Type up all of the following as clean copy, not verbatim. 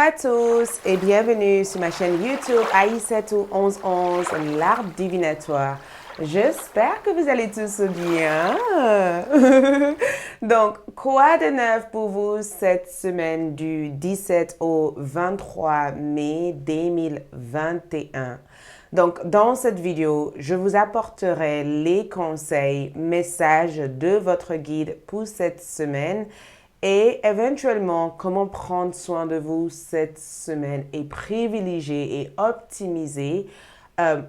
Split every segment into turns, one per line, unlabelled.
Bonjour à tous et bienvenue sur ma chaîne YouTube Aïssatou1111, l'arbre divinatoire. J'espère que vous allez tous bien. Donc, quoi de neuf pour vous cette semaine du 17 au 23 mai 2021? Donc, dans cette vidéo, je vous apporterai les conseils, messages de votre guide pour cette semaine et éventuellement comment prendre soin de vous cette semaine et privilégier et optimiser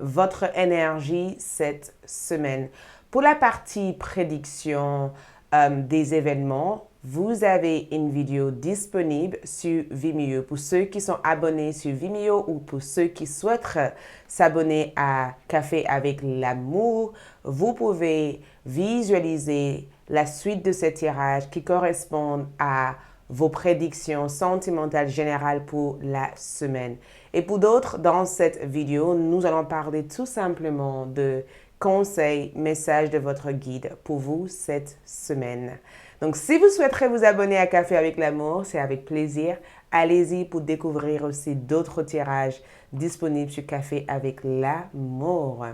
votre énergie cette semaine. Pour la partie prédiction des événements, vous avez une vidéo disponible sur Vimeo. Pour ceux qui sont abonnés sur Vimeo ou pour ceux qui souhaitent s'abonner à Café avec l'amour, vous pouvez visualiser la suite de ces tirages qui correspondent à vos prédictions sentimentales générales pour la semaine. Et pour d'autres, dans cette vidéo, nous allons parler tout simplement de conseils, messages de votre guide pour vous cette semaine. Donc, si vous souhaiterez vous abonner à Café avec l'amour, c'est avec plaisir. Allez-y pour découvrir aussi d'autres tirages disponibles sur Café avec l'amour.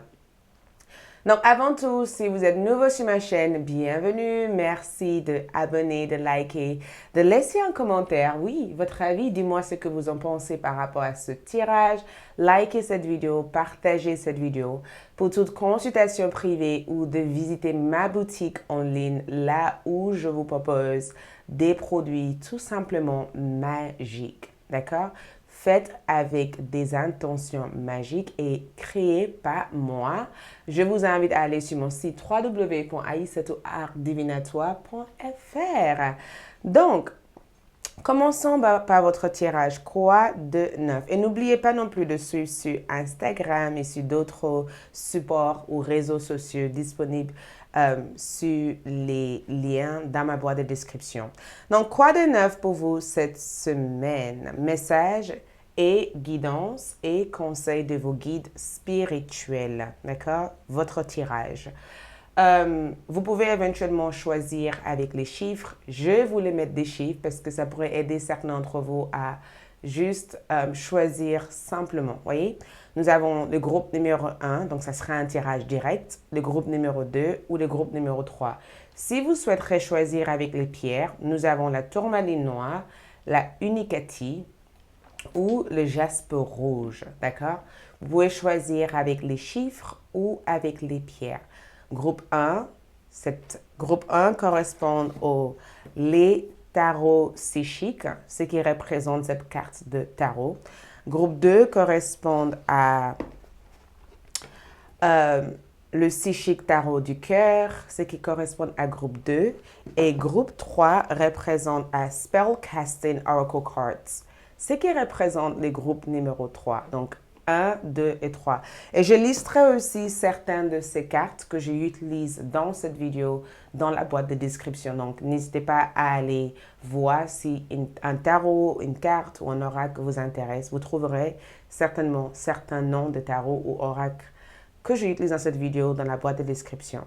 Donc, avant tout, si vous êtes nouveau sur ma chaîne, bienvenue. Merci de abonner, de liker, de laisser un commentaire. Oui, votre avis, dis-moi ce que vous en pensez par rapport à ce tirage. Likez cette vidéo, partagez cette vidéo. Pour toute consultation privée ou de visiter ma boutique en ligne, là où je vous propose des produits tout simplement magiques. D'accord? Faites avec des intentions magiques et créées par moi. Je vous invite à aller sur mon site www.aïssatouartdivinatoire.fr. Donc, commençons par votre tirage. Quoi de neuf? Et n'oubliez pas non plus de suivre sur Instagram et sur d'autres supports ou réseaux sociaux disponibles sur les liens dans ma boîte de description. Donc, quoi de neuf pour vous cette semaine? Message et guidance et conseils de vos guides spirituels. D'accord? Votre tirage. Vous pouvez éventuellement choisir avec les chiffres. Je voulais mettre des chiffres parce que ça pourrait aider certains d'entre vous à juste choisir simplement. Voyez, nous avons le groupe numéro 1, donc ça sera un tirage direct, le groupe numéro 2 ou le groupe numéro 3. Si vous souhaiterez choisir avec les pierres, nous avons la tourmaline noire, la unicati ou le jaspe rouge. D'accord? Vous pouvez choisir avec les chiffres ou avec les pierres. Groupe 1, groupe 1 correspond les tarots psychiques, ce qui représente cette carte de tarot. Groupe 2 correspond à le psychique tarot du cœur, ce qui correspond à groupe 2. Et groupe 3 représente à Spellcasting Oracle Cards, ce qui représente les groupes numéro 3. Donc, 1, 2 et 3. Et je listerai aussi certaines de ces cartes que j'utilise dans cette vidéo dans la boîte de description. Donc, n'hésitez pas à aller voir si un tarot, une carte ou un oracle vous intéresse. Vous trouverez certainement certains noms de tarot ou oracles que j'utilise dans cette vidéo dans la boîte de description.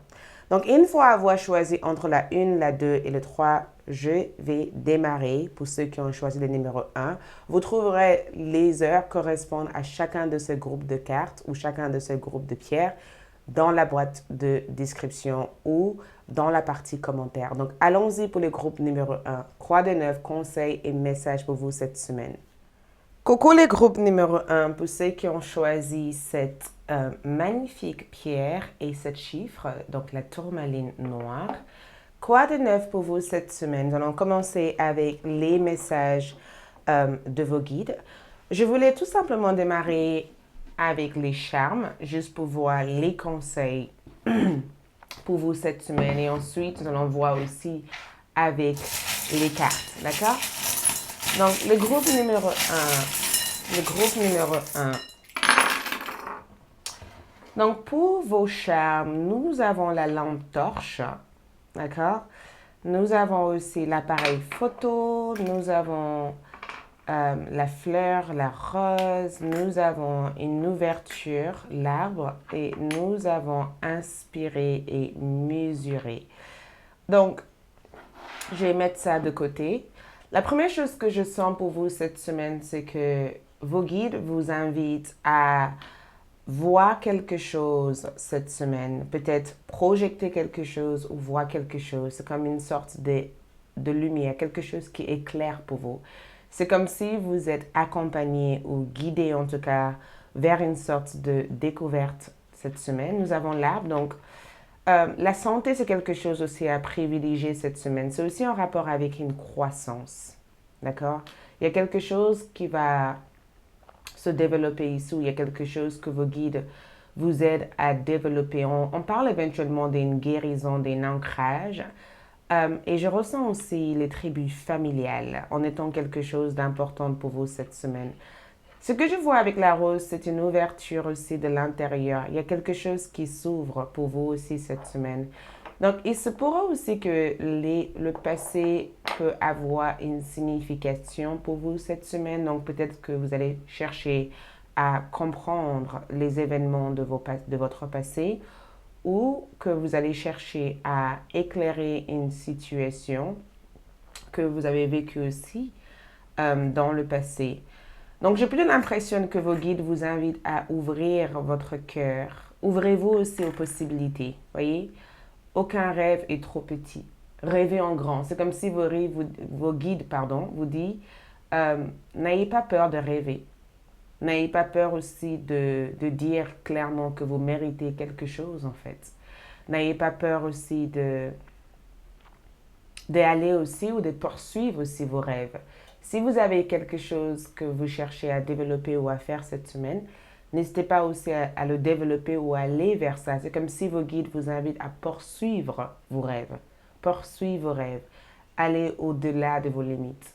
Donc, une fois avoir choisi entre la 1, la 2 et le 3, je vais démarrer pour ceux qui ont choisi le numéro 1. Vous trouverez les heures correspondant à chacun de ces groupes de cartes ou chacun de ces groupes de pierres dans la boîte de description ou dans la partie commentaires. Donc, allons-y pour le groupe numéro 1. Quoi de neuf, conseils et messages pour vous cette semaine? Coucou les groupes numéro 1, pour ceux qui ont choisi cette magnifique pierre et cette chiffre, donc la tourmaline noire. Quoi de neuf pour vous cette semaine? Nous allons commencer avec les messages de vos guides. Je voulais tout simplement démarrer avec les charmes, juste pour voir les conseils pour vous cette semaine. Et ensuite, nous allons voir aussi avec les cartes, d'accord? Donc, le groupe numéro 1. Donc, pour vos charmes, nous avons la lampe torche, d'accord? Nous avons aussi l'appareil photo, nous avons la fleur, la rose, nous avons une ouverture, l'arbre, et nous avons inspiré et mesuré. Donc, je vais mettre ça de côté. La première chose que je sens pour vous cette semaine, c'est que vos guides vous invitent à voir quelque chose cette semaine, peut-être projeter quelque chose ou voir quelque chose. C'est comme une sorte de lumière, quelque chose qui éclaire pour vous. C'est comme si vous êtes accompagné ou guidé en tout cas vers une sorte de découverte cette semaine. Nous avons l'arbre, donc la santé, c'est quelque chose aussi à privilégier cette semaine. C'est aussi en rapport avec une croissance. D'accord? Il y a quelque chose qui va se développer ici, il y a quelque chose que vos guides vous aident à développer. On parle éventuellement d'une guérison, d'un ancrage. Et je ressens aussi les tribus familiales en étant quelque chose d'important pour vous cette semaine. Ce que je vois avec la rose, c'est une ouverture aussi de l'intérieur. Il y a quelque chose qui s'ouvre pour vous aussi cette semaine. Donc, il se pourra aussi que le passé peut avoir une signification pour vous cette semaine. Donc, peut-être que vous allez chercher à comprendre les événements de votre passé ou que vous allez chercher à éclairer une situation que vous avez vécue aussi dans le passé. Donc, j'ai plutôt l'impression que vos guides vous invitent à ouvrir votre cœur. Ouvrez-vous aussi aux possibilités, voyez? Aucun rêve est trop petit. Rêvez en grand. C'est comme si vos guides vous disent, n'ayez pas peur de rêver. N'ayez pas peur aussi de dire clairement que vous méritez quelque chose, en fait. N'ayez pas peur aussi d'aller aussi ou de poursuivre aussi vos rêves. Si vous avez quelque chose que vous cherchez à développer ou à faire cette semaine, n'hésitez pas aussi à le développer ou à aller vers ça. C'est comme si vos guides vous invitent à poursuivre vos rêves. Poursuivre vos rêves. Aller au-delà de vos limites.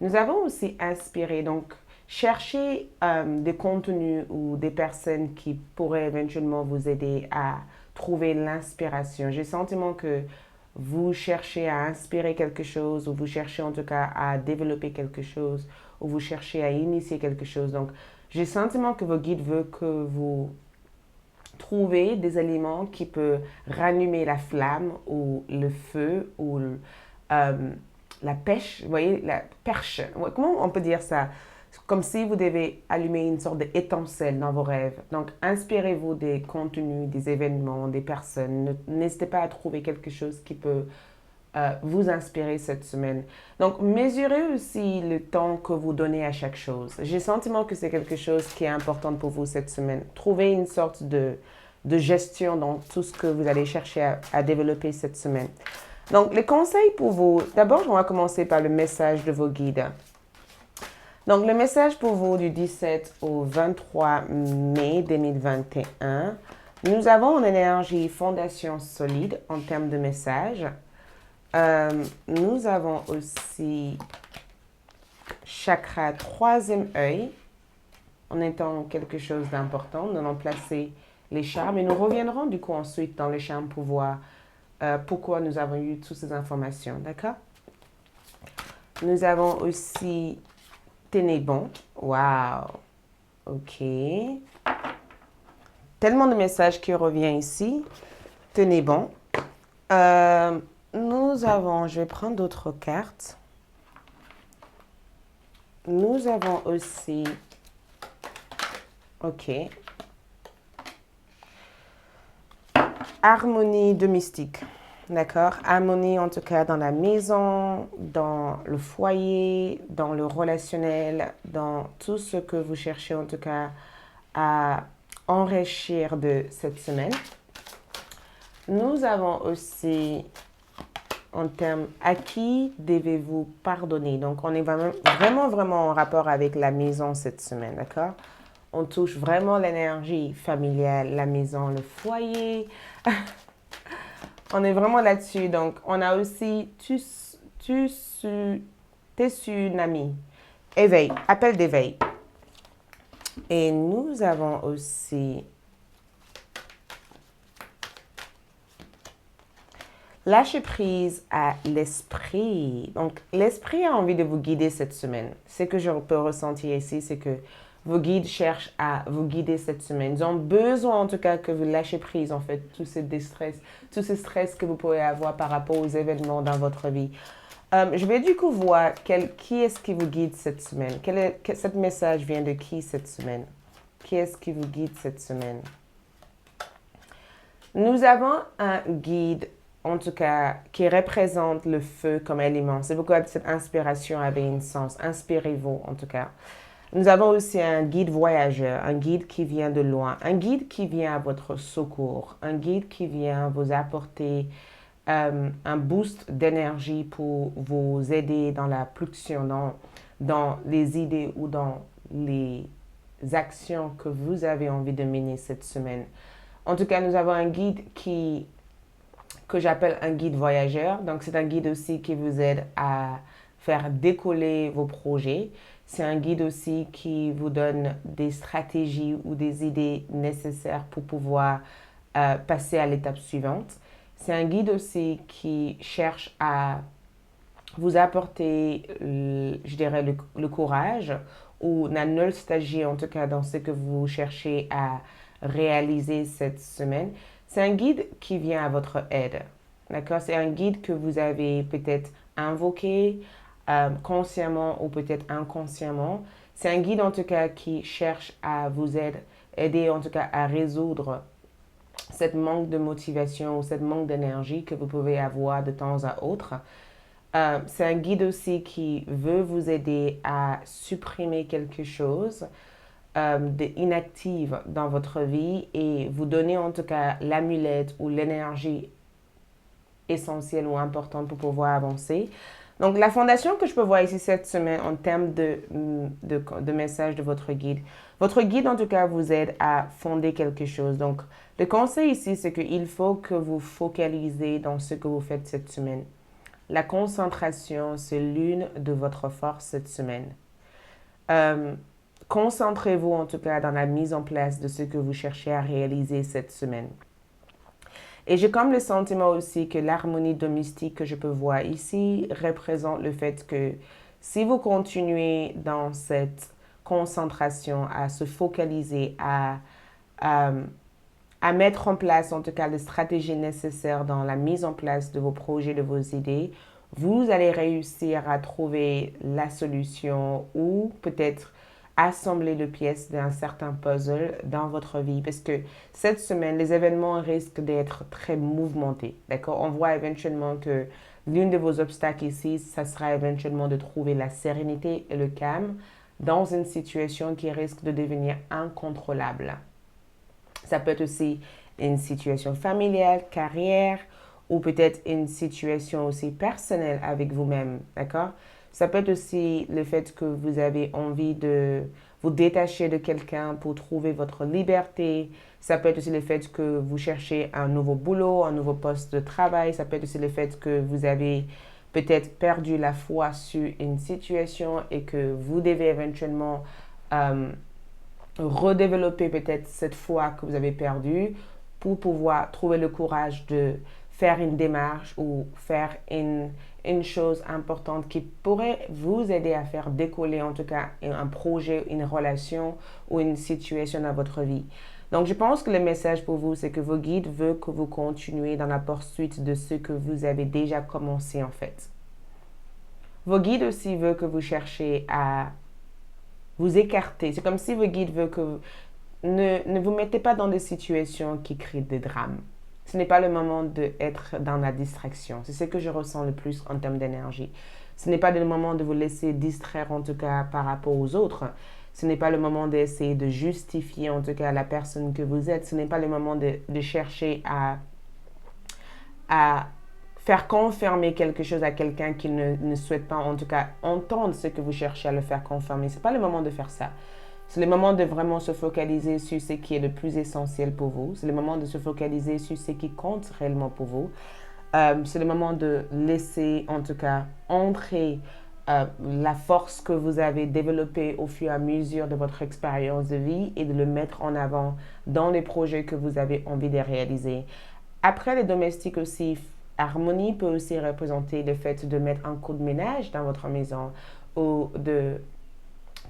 Nous avons aussi inspiré, donc cherchez des contenus ou des personnes qui pourraient éventuellement vous aider à trouver l'inspiration. J'ai le sentiment que vous cherchez à inspirer quelque chose ou vous cherchez en tout cas à développer quelque chose ou vous cherchez à initier quelque chose. Donc, j'ai le sentiment que vos guides veulent que vous trouvez des aliments qui peuvent rallumer la flamme ou le feu ou la pêche, vous voyez, la perche. Comment on peut dire ça? Comme si vous devez allumer une sorte d'étincelle dans vos rêves. Donc, inspirez-vous des contenus, des événements, des personnes. N'hésitez pas à trouver quelque chose qui peut vous inspirer cette semaine. Donc, mesurez aussi le temps que vous donnez à chaque chose. J'ai le sentiment que c'est quelque chose qui est important pour vous cette semaine. Trouvez une sorte de gestion dans tout ce que vous allez chercher à développer cette semaine. Donc, les conseils pour vous. D'abord, on va commencer par le message de vos guides. Donc, le message pour vous du 17 au 23 mai 2021. Nous avons une énergie fondation solide en termes de message. Nous avons aussi chakra troisième œil en étant quelque chose d'important. Nous allons placer les charmes et nous reviendrons du coup ensuite dans les charmes pour voir pourquoi nous avons eu toutes ces informations. D'accord? Nous avons aussi tenez bon. Wow. OK. Tellement de messages qui reviennent ici. Tenez bon. Nous avons, je vais prendre d'autres cartes. Nous avons aussi, OK, harmonie domestique, d'accord? Harmonie en tout cas dans la maison, dans le foyer, dans le relationnel, dans tout ce que vous cherchez en tout cas à enrichir de cette semaine. Nous avons aussi en termes à qui devez-vous pardonner. Donc, on est vraiment en rapport avec la maison cette semaine, d'accord? On touche vraiment l'énergie familiale, la maison, le foyer. On est vraiment là-dessus. Donc, on a aussi tsunami, éveil, appel d'éveil. Et nous avons aussi lâcher prise à l'esprit. Donc, l'esprit a envie de vous guider cette semaine. Ce que je peux ressentir ici, c'est que vos guides cherchent à vous guider cette semaine. Ils ont besoin, en tout cas, que vous lâchez prise, en fait, tous ces stress que vous pouvez avoir par rapport aux événements dans votre vie. Je vais du coup voir qui est-ce qui vous guide cette semaine. Ce message vient de qui cette semaine? Qui est-ce qui vous guide cette semaine? Nous avons un guide, en tout cas, qui représente le feu comme élément. C'est pourquoi cette inspiration avait un sens. Inspirez-vous, en tout cas. Nous avons aussi un guide voyageur, un guide qui vient de loin, un guide qui vient à votre secours, un guide qui vient vous apporter un boost d'énergie pour vous aider dans la fluxion, dans les idées ou dans les actions que vous avez envie de mener cette semaine. En tout cas, nous avons un guide que j'appelle un guide voyageur. Donc, c'est un guide aussi qui vous aide à faire décoller vos projets. C'est un guide aussi qui vous donne des stratégies ou des idées nécessaires pour pouvoir passer à l'étape suivante. C'est un guide aussi qui cherche à vous apporter, je dirais, le courage ou la nostalgie, en tout cas, dans ce que vous cherchez à réaliser cette semaine. C'est un guide qui vient à votre aide. D'accord? C'est un guide que vous avez peut-être invoqué consciemment ou peut-être inconsciemment. C'est un guide, en tout cas, qui cherche à vous aider, en tout cas, à résoudre cette manque de motivation ou cette manque d'énergie que vous pouvez avoir de temps à autre. C'est un guide aussi qui veut vous aider à supprimer quelque chose d'inactive dans votre vie et vous donner en tout cas l'amulette ou l'énergie essentielle ou importante pour pouvoir avancer. Donc, la fondation que je peux voir ici cette semaine en termes de message de votre guide, en tout cas, vous aide à fonder quelque chose. Donc, le conseil ici, c'est qu'il faut que vous focalisez dans ce que vous faites cette semaine. La concentration, c'est l'une de votre forces cette semaine. Concentrez-vous en tout cas dans la mise en place de ce que vous cherchez à réaliser cette semaine. Et j'ai comme le sentiment aussi que l'harmonie domestique que je peux voir ici représente le fait que si vous continuez dans cette concentration, à se focaliser, à mettre en place en tout cas les stratégies nécessaires dans la mise en place de vos projets, de vos idées, vous allez réussir à trouver la solution ou peut-être assembler les pièces d'un certain puzzle dans votre vie parce que cette semaine, les événements risquent d'être très mouvementés. D'accord? On voit éventuellement que l'une de vos obstacles ici, ça sera éventuellement de trouver la sérénité et le calme dans une situation qui risque de devenir incontrôlable. Ça peut être aussi une situation familiale, carrière ou peut-être une situation aussi personnelle avec vous-même. D'accord? Ça peut être aussi le fait que vous avez envie de vous détacher de quelqu'un pour trouver votre liberté. Ça peut être aussi le fait que vous cherchez un nouveau boulot, un nouveau poste de travail. Ça peut être aussi le fait que vous avez peut-être perdu la foi sur une situation et que vous devez éventuellement redévelopper peut-être cette foi que vous avez perdue pour pouvoir trouver le courage de faire une démarche ou faire une chose importante qui pourrait vous aider à faire décoller en tout cas un projet, une relation ou une situation dans votre vie. Donc, je pense que le message pour vous, c'est que vos guides veulent que vous continuez dans la poursuite de ce que vous avez déjà commencé en fait. Vos guides aussi veulent que vous cherchiez à vous écarter. C'est comme si vos guides veulent que vous ne vous mettez pas dans des situations qui créent des drames. Ce n'est pas le moment d'être dans la distraction. C'est ce que je ressens le plus en termes d'énergie. Ce n'est pas le moment de vous laisser distraire en tout cas par rapport aux autres. Ce n'est pas le moment d'essayer de justifier en tout cas la personne que vous êtes. Ce n'est pas le moment de chercher à faire confirmer quelque chose à quelqu'un qui ne souhaite pas en tout cas entendre ce que vous cherchez à le faire confirmer. Ce n'est pas le moment de faire ça. C'est le moment de vraiment se focaliser sur ce qui est le plus essentiel pour vous. C'est le moment de se focaliser sur ce qui compte réellement pour vous. C'est le moment de laisser, en tout cas, entrer la force que vous avez développée au fur et à mesure de votre expérience de vie et de le mettre en avant dans les projets que vous avez envie de réaliser. Après, les domestiques aussi, harmonie peut aussi représenter le fait de mettre un coup de ménage dans votre maison ou de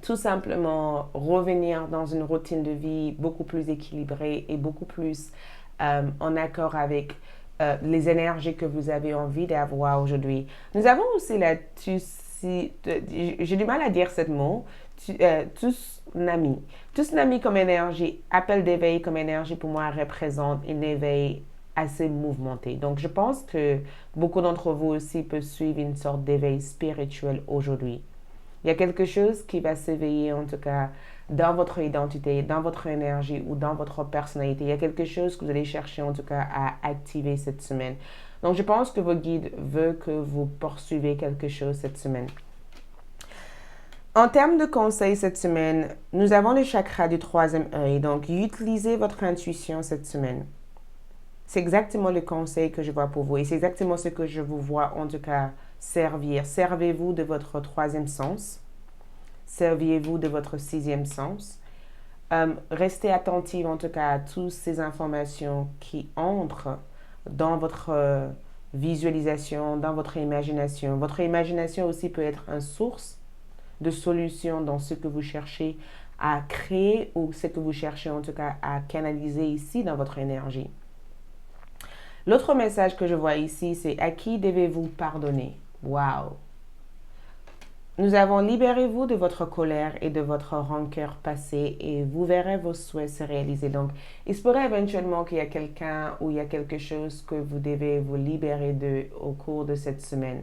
tout simplement revenir dans une routine de vie beaucoup plus équilibrée et beaucoup plus en accord avec les énergies que vous avez envie d'avoir aujourd'hui. Nous avons aussi la j'ai du mal à dire ce mot, tsunami. Tsunami comme énergie, appel d'éveil comme énergie pour moi représente un éveil assez mouvementé. Donc je pense que beaucoup d'entre vous aussi peuvent suivre une sorte d'éveil spirituel aujourd'hui. Il y a quelque chose qui va s'éveiller en tout cas dans votre identité, dans votre énergie ou dans votre personnalité. Il y a quelque chose que vous allez chercher en tout cas à activer cette semaine. Donc je pense que vos guides veulent que vous poursuivez quelque chose cette semaine. En termes de conseils cette semaine, nous avons le chakra du troisième œil. Donc utilisez votre intuition cette semaine. C'est exactement le conseil que je vois pour vous et c'est exactement ce que je vous vois en tout cas servir. Servez-vous de votre troisième sens. Serviez-vous de votre sixième sens. Restez attentive en tout cas à toutes ces informations qui entrent dans votre visualisation, dans votre imagination. Votre imagination aussi peut être une source de solutions dans ce que vous cherchez à créer ou ce que vous cherchez en tout cas à canaliser ici dans votre énergie. L'autre message que je vois ici, c'est à qui devez-vous pardonner? Wow! Nous avons libérez-vous de votre colère et de votre rancœur passée et vous verrez vos souhaits se réaliser. Donc, il se pourrait éventuellement qu'il y a quelqu'un ou il y a quelque chose que vous devez vous libérer de au cours de cette semaine.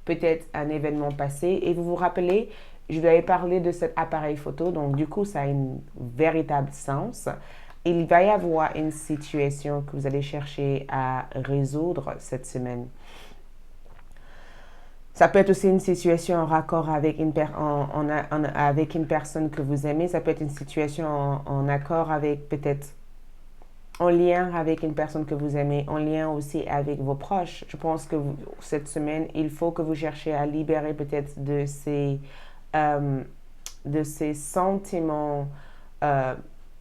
Peut-être un événement passé et vous vous rappelez, je vous avais parlé de cet appareil photo, donc du coup, ça a un véritable sens. Il va y avoir une situation que vous allez chercher à résoudre cette semaine. Ça peut être aussi une situation en raccord avec avec une personne que vous aimez. Ça peut être une situation en accord avec peut-être en lien avec une personne que vous aimez, en lien aussi avec vos proches. Je pense que cette semaine, il faut que vous cherchiez à libérer peut-être de ces sentiments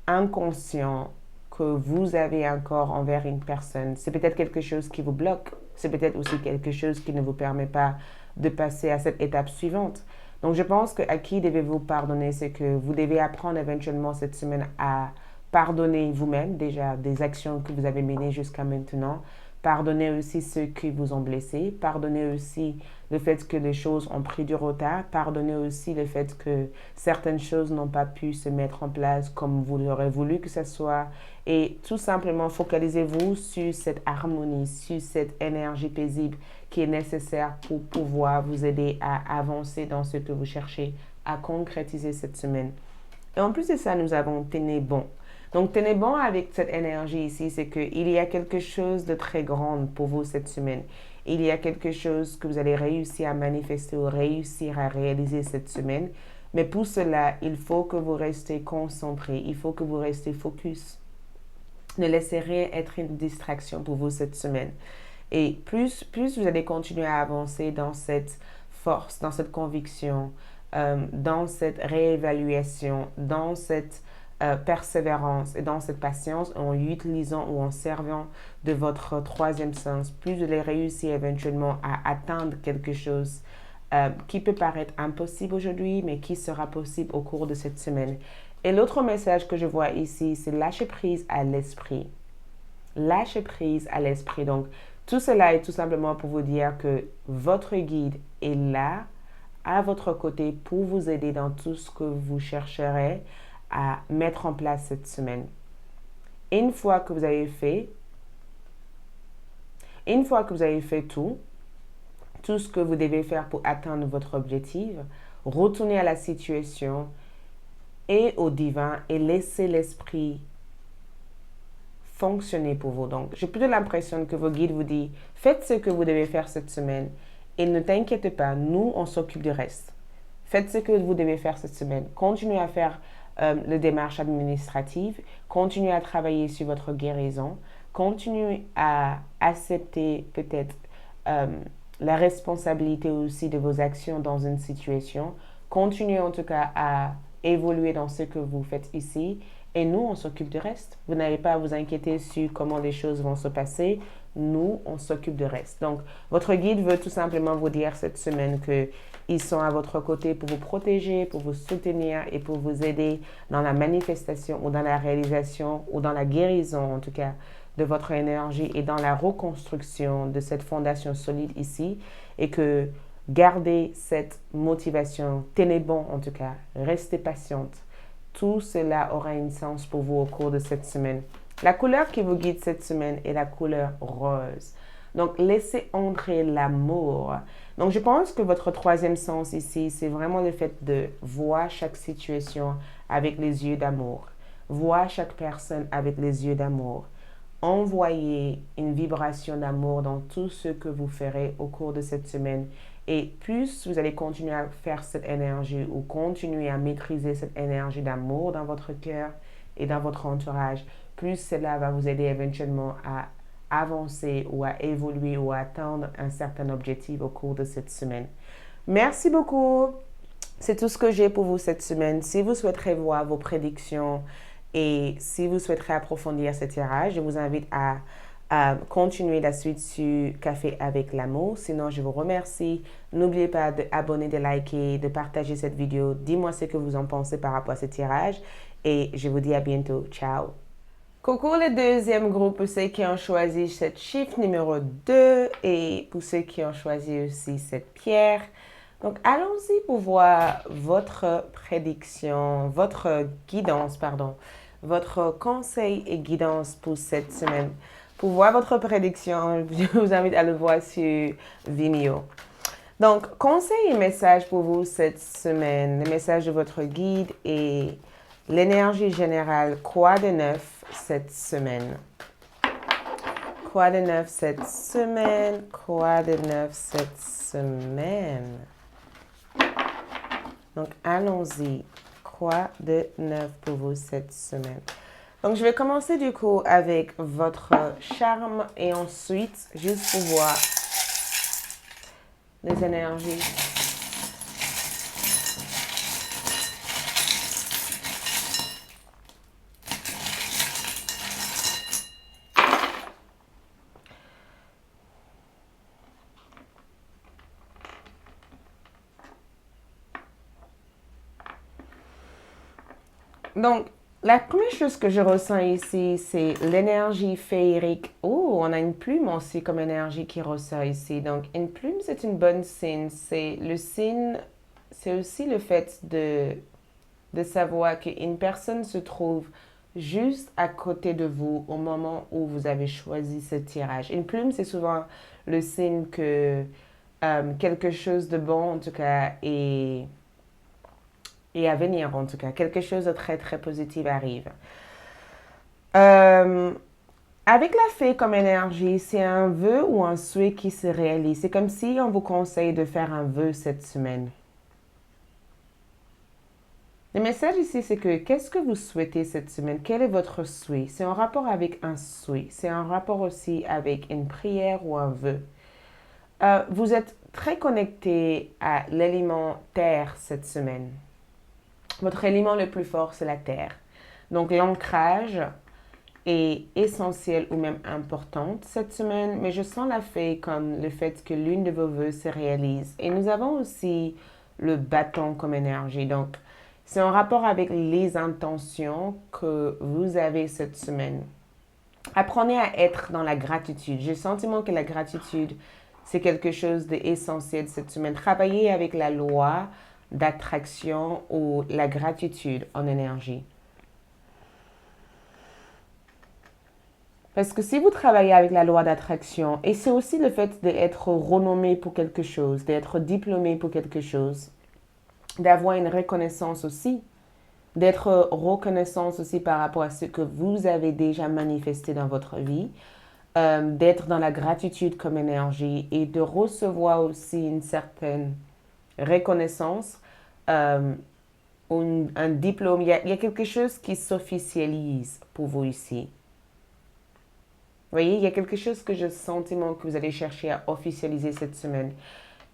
inconscients que vous avez encore envers une personne. C'est peut-être quelque chose qui vous bloque. C'est peut-être aussi quelque chose qui ne vous permet pas de passer à cette étape suivante. Donc, je pense que à qui devez-vous pardonner, c'est que vous devez apprendre éventuellement cette semaine à pardonner vous-même, déjà des actions que vous avez menées jusqu'à maintenant. Pardonnez aussi ceux qui vous ont blessé. Pardonnez aussi le fait que les choses ont pris du retard. Pardonnez aussi le fait que certaines choses n'ont pas pu se mettre en place comme vous l'aurez voulu que ce soit. Et tout simplement, focalisez-vous sur cette harmonie, sur cette énergie paisible qui est nécessaire pour pouvoir vous aider à avancer dans ce que vous cherchez à concrétiser cette semaine. Et en plus de ça, nous avons tenez bon. Donc, tenez bon avec cette énergie ici, c'est qu'il y a quelque chose de très grand pour vous cette semaine. Il y a quelque chose que vous allez réussir à manifester ou réussir à réaliser cette semaine. Mais pour cela, il faut que vous restez concentré, il faut que vous restez focus. Ne laissez rien être une distraction pour vous cette semaine. Et plus vous allez continuer à avancer dans cette force, dans cette conviction, dans cette réévaluation, dans cette persévérance et dans cette patience en utilisant ou en servant de votre troisième sens, plus vous allez réussir éventuellement à atteindre quelque chose qui peut paraître impossible aujourd'hui, mais qui sera possible au cours de cette semaine. Et l'autre message que je vois ici, c'est lâcher prise à l'esprit. Lâcher prise à l'esprit. Donc, tout cela est tout simplement pour vous dire que votre guide est là, à votre côté, pour vous aider dans tout ce que vous chercherez à mettre en place cette semaine. Une fois que vous avez fait tout ce que vous devez faire pour atteindre votre objectif, retournez à la situation et au divin et laissez l'esprit fonctionner pour vous. Donc, j'ai plutôt l'impression que vos guides vous disent, faites ce que vous devez faire cette semaine et ne t'inquiétez pas, nous, on s'occupe du reste. Faites ce que vous devez faire cette semaine. Continuez à faire les démarches administratives, continuez à travailler sur votre guérison, continuez à accepter peut-être la responsabilité aussi de vos actions dans une situation, continuez en tout cas à évoluer dans ce que vous faites ici et nous, on s'occupe du reste. Vous n'avez pas à vous inquiéter sur comment les choses vont se passer. Nous, on s'occupe du reste. Donc, votre guide veut tout simplement vous dire cette semaine qu'ils sont à votre côté pour vous protéger, pour vous soutenir et pour vous aider dans la manifestation ou dans la réalisation ou dans la guérison, en tout cas, de votre énergie et dans la reconstruction de cette fondation solide ici et que gardez cette motivation, tenez bon en tout cas, restez patiente. Tout cela aura un sens pour vous au cours de cette semaine. La couleur qui vous guide cette semaine est la couleur rose. Donc, laissez entrer l'amour. Donc, je pense que votre troisième sens ici, c'est vraiment le fait de voir chaque situation avec les yeux d'amour. Voir chaque personne avec les yeux d'amour. Envoyez une vibration d'amour dans tout ce que vous ferez au cours de cette semaine. Et plus vous allez continuer à faire cette énergie ou continuer à maîtriser cette énergie d'amour dans votre cœur et dans votre entourage, plus cela va vous aider éventuellement à avancer ou à évoluer ou à atteindre un certain objectif au cours de cette semaine. Merci beaucoup. C'est tout ce que j'ai pour vous cette semaine. Si vous souhaiterez voir vos prédictions et si vous souhaiterez approfondir ce tirage, je vous invite à continuer la suite sur Café avec l'amour. Sinon, je vous remercie. N'oubliez pas d'abonner, de liker, de partager cette vidéo. Dis-moi ce que vous en pensez par rapport à ce tirage et je vous dis à bientôt. Ciao! Coucou le deuxième groupe, pour ceux qui ont choisi cette chiffre numéro 2 et pour ceux qui ont choisi aussi cette pierre. Donc, allons-y pour voir votre prédiction, votre guidance, pardon, votre conseil et guidance pour cette semaine. Pour voir votre prédiction, je vous invite à le voir sur Vimeo. Donc, conseil et message pour vous cette semaine, le message de votre guide et l'énergie générale, quoi de neuf cette semaine? Quoi de neuf cette semaine? Quoi de neuf cette semaine? Donc, allons-y. Quoi de neuf pour vous cette semaine? Donc, je vais commencer du coup avec votre charme et ensuite, juste pour voir les énergies. Donc, la première chose que je ressens ici, c'est l'énergie féerique. Oh, on a une plume aussi comme énergie qui ressort ici. Donc, une plume, c'est une bonne signe. C'est le signe, c'est aussi le fait de savoir qu'une personne se trouve juste à côté de vous au moment où vous avez choisi ce tirage. Une plume, c'est souvent le signe que quelque chose de bon, en tout cas, et à venir en tout cas. Quelque chose de très très positif arrive. Avec la fée comme énergie, c'est un vœu ou un souhait qui se réalise. C'est comme si on vous conseille de faire un vœu cette semaine. Le message ici, c'est que qu'est-ce que vous souhaitez cette semaine? Quel est votre souhait? C'est en rapport avec un souhait. C'est en rapport aussi avec une prière ou un vœu. Vous êtes très connecté à l'élément terre cette semaine. Votre élément le plus fort, c'est la terre. Donc, l'ancrage est essentiel ou même importante cette semaine, mais je sens la fée comme le fait que l'une de vos vœux se réalise. Et nous avons aussi le bâton comme énergie. Donc, c'est en rapport avec les intentions que vous avez cette semaine. Apprenez à être dans la gratitude. J'ai le sentiment que la gratitude, c'est quelque chose d'essentiel cette semaine. Travaillez avec la loi d'attraction ou la gratitude en énergie. Parce que si vous travaillez avec la loi d'attraction, et c'est aussi le fait d'être renommé pour quelque chose, d'être diplômé pour quelque chose, d'avoir une reconnaissance aussi, d'être reconnaissance aussi par rapport à ce que vous avez déjà manifesté dans votre vie, d'être dans la gratitude comme énergie et de recevoir aussi une certaine reconnaissance, un diplôme. Il y a quelque chose qui s'officialise pour vous ici. Vous voyez, il y a quelque chose que j'ai le sentiment que vous allez chercher à officialiser cette semaine.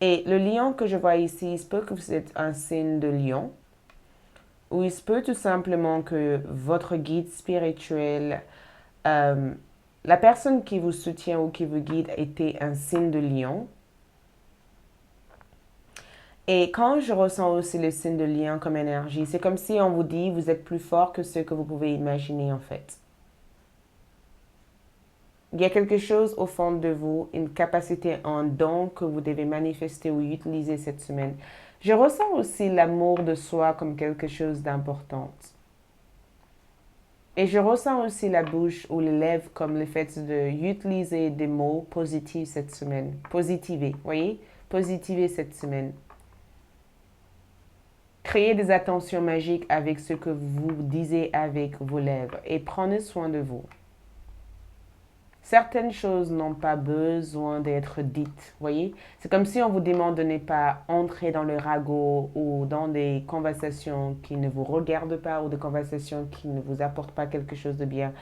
Et le lion que je vois ici, il se peut que vous êtes un signe de lion. Ou il se peut tout simplement que votre guide spirituel, la personne qui vous soutient ou qui vous guide était un signe de lion. Et quand je ressens aussi le signe de lion comme énergie, c'est comme si on vous dit vous êtes plus fort que ce que vous pouvez imaginer en fait. Il y a quelque chose au fond de vous, une capacité, un don que vous devez manifester ou utiliser cette semaine. Je ressens aussi l'amour de soi comme quelque chose d'important. Et je ressens aussi la bouche ou les lèvres comme le fait d'utiliser des mots positifs cette semaine. Positiver, voyez? Positiver cette semaine. Créez des attentions magiques avec ce que vous disiez avec vos lèvres et prenez soin de vous. Certaines choses n'ont pas besoin d'être dites, voyez? C'est comme si on vous demande de ne pas entrer dans le ragot ou dans des conversations qui ne vous regardent pas ou des conversations qui ne vous apportent pas quelque chose de bien.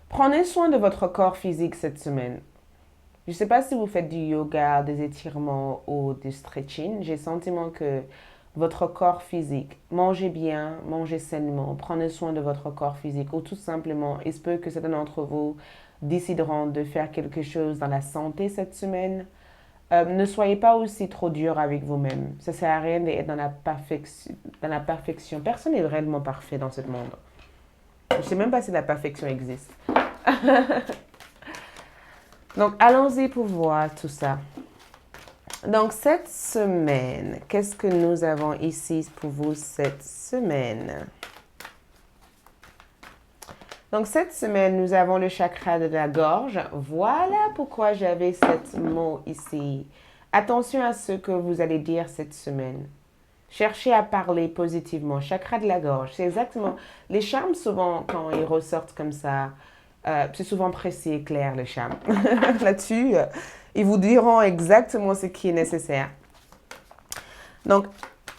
Prenez soin de votre corps physique cette semaine. Je ne sais pas si vous faites du yoga, des étirements ou du stretching. J'ai le sentiment que votre corps physique, mangez bien, mangez sainement, prenez soin de votre corps physique ou tout simplement, il se peut que certains d'entre vous décideront de faire quelque chose dans la santé cette semaine. Ne soyez pas aussi trop dur avec vous-même. Ça ne sert à rien d'être dans la perfection. Personne n'est réellement parfait dans ce monde. Je ne sais même pas si la perfection existe. Donc, allons-y pour voir tout ça. Donc, cette semaine, qu'est-ce que nous avons ici pour vous cette semaine? Donc, cette semaine, nous avons le chakra de la gorge. Voilà pourquoi j'avais ce mot ici. Attention à ce que vous allez dire cette semaine. Cherchez à parler positivement. Chakra de la gorge, c'est exactement... Les charmes, souvent, quand ils ressortent comme ça, c'est souvent précis et clair, les charmes. Là-dessus, ils vous diront exactement ce qui est nécessaire. Donc,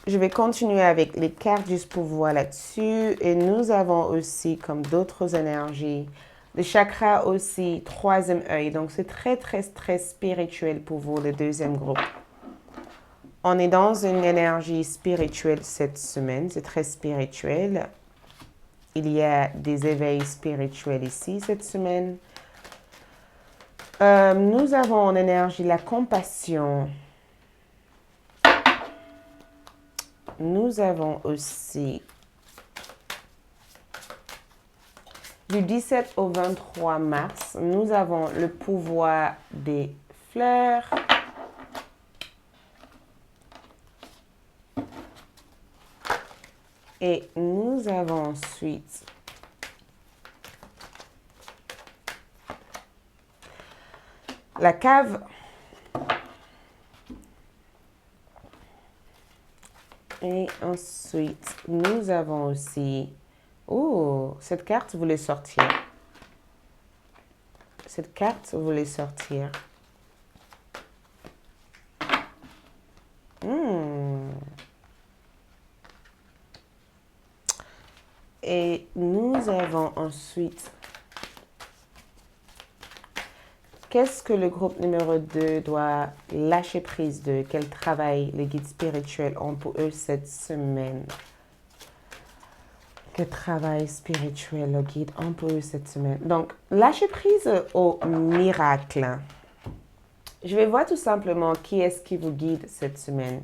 je vais continuer avec les cartes juste pour voir là-dessus. Et nous avons aussi, comme d'autres énergies, le chakra aussi, troisième œil. Donc, c'est très, très, très spirituel pour vous, le deuxième groupe. On est dans une énergie spirituelle cette semaine. C'est très spirituel. Il y a des éveils spirituels ici cette semaine. Nous avons en énergie la compassion. Nous avons aussi du 17 au 23 mars, nous avons le pouvoir des fleurs. Et nous avons ensuite la cave. Et ensuite, nous avons aussi... Oh, cette carte voulait sortir. Cette carte voulait sortir. Et nous avons ensuite... Qu'est-ce que le groupe numéro 2 doit lâcher prise de? Quel travail les guides spirituels ont pour eux cette semaine? Quel travail spirituel les guides ont pour eux cette semaine? Donc, lâcher prise au miracle. Je vais voir tout simplement qui est-ce qui vous guide cette semaine.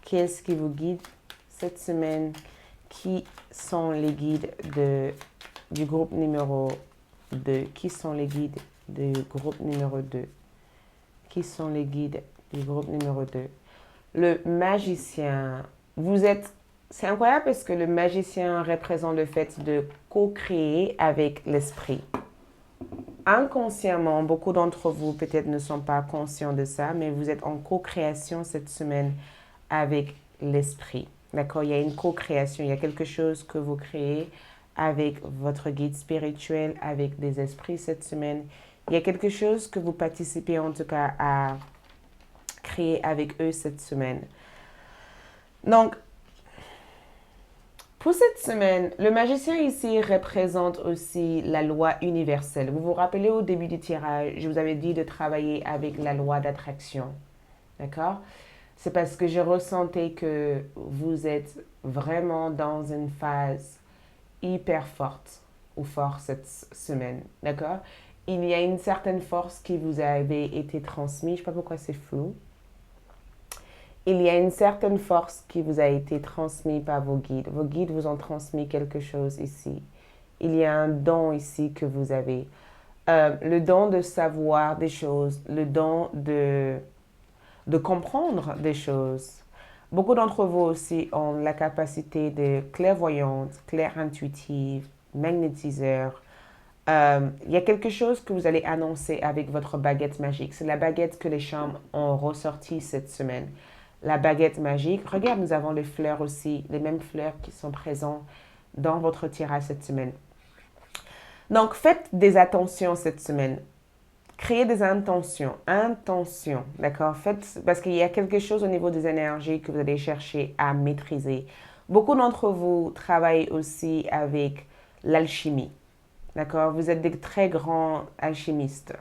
Qui est-ce qui vous guide cette semaine? Qui sont les guides du groupe numéro 2? Qui sont les guides du groupe numéro 2? Qui sont les guides du groupe numéro 2? Le magicien. Vous êtes... C'est incroyable parce que le magicien représente le fait de co-créer avec l'esprit. Inconsciemment, beaucoup d'entre vous peut-être ne sont pas conscients de ça, mais vous êtes en co-création cette semaine avec l'esprit. D'accord? Il y a une co-création, il y a quelque chose que vous créez avec votre guide spirituel, avec des esprits cette semaine. Il y a quelque chose que vous participez en tout cas à créer avec eux cette semaine. Donc, pour cette semaine, le magicien ici représente aussi la loi universelle. Vous vous rappelez au début du tirage, je vous avais dit de travailler avec la loi d'attraction. D'accord? C'est parce que je ressentais que vous êtes vraiment dans une phase hyper forte ou fort cette semaine. D'accord? Il y a une certaine force qui vous avait été transmise. Je ne sais pas pourquoi c'est flou. Il y a une certaine force qui vous a été transmise par vos guides. Vos guides vous ont transmis quelque chose ici. il y a un don ici que vous avez. Le don de savoir des choses, le don de comprendre des choses. Beaucoup d'entre vous aussi ont la capacité de clairvoyante, clair-intuitive, magnétiseur. Il y a quelque chose que vous allez annoncer avec votre baguette magique. C'est la baguette que les chambres ont ressortie cette semaine. La baguette magique. Regarde, nous avons les fleurs aussi, les mêmes fleurs qui sont présentes dans votre tirage cette semaine. Donc, faites des attentions cette semaine. Créez des intentions, d'accord? Faites, parce qu'il y a quelque chose au niveau des énergies que vous allez chercher à maîtriser. Beaucoup d'entre vous travaillent aussi avec l'alchimie, d'accord? Vous êtes des très grands alchimistes.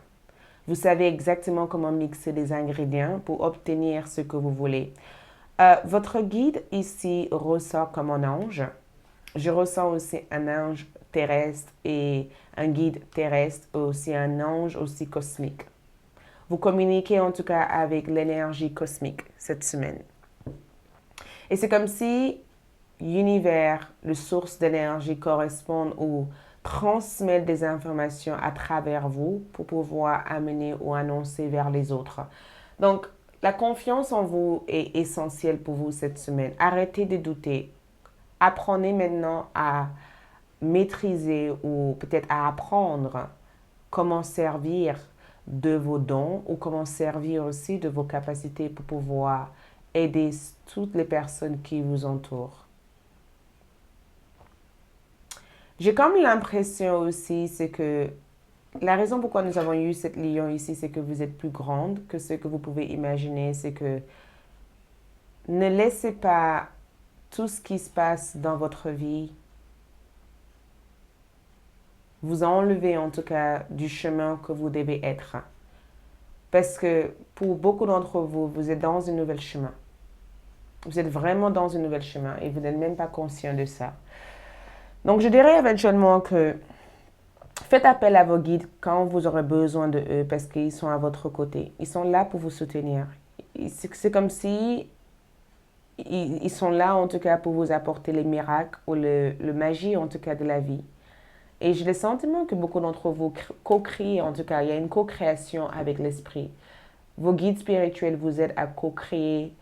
Vous savez exactement comment mixer les ingrédients pour obtenir ce que vous voulez. Votre guide ici ressort comme un ange. Je ressens aussi un ange terrestre et un guide terrestre, aussi un ange aussi cosmique. Vous communiquez en tout cas avec l'énergie cosmique cette semaine. Et c'est comme si l'univers, le source d'énergie correspond ou transmet des informations à travers vous pour pouvoir amener ou annoncer vers les autres. Donc, la confiance en vous est essentielle pour vous cette semaine. Arrêtez de douter. Apprenez maintenant à maîtriser ou peut-être à apprendre comment servir de vos dons ou comment servir aussi de vos capacités pour pouvoir aider toutes les personnes qui vous entourent. J'ai comme l'impression aussi, c'est que la raison pourquoi nous avons eu cette lion ici, c'est que vous êtes plus grande que ce que vous pouvez imaginer. C'est que ne laissez pas tout ce qui se passe dans votre vie vous enlever en tout cas du chemin que vous devez être. Parce que pour beaucoup d'entre vous, vous êtes dans un nouvel chemin. Vous êtes vraiment dans un nouvel chemin et vous n'êtes même pas conscient de ça. Donc je dirais éventuellement que faites appel à vos guides quand vous aurez besoin de eux parce qu'ils sont à votre côté. Ils sont là pour vous soutenir. C'est comme si ils sont là en tout cas pour vous apporter les miracles ou le magie en tout cas de la vie. Et j'ai le sentiment que beaucoup d'entre vous co-créent, en tout cas, il y a une co-création avec l'esprit. Vos guides spirituels vous aident à co-créer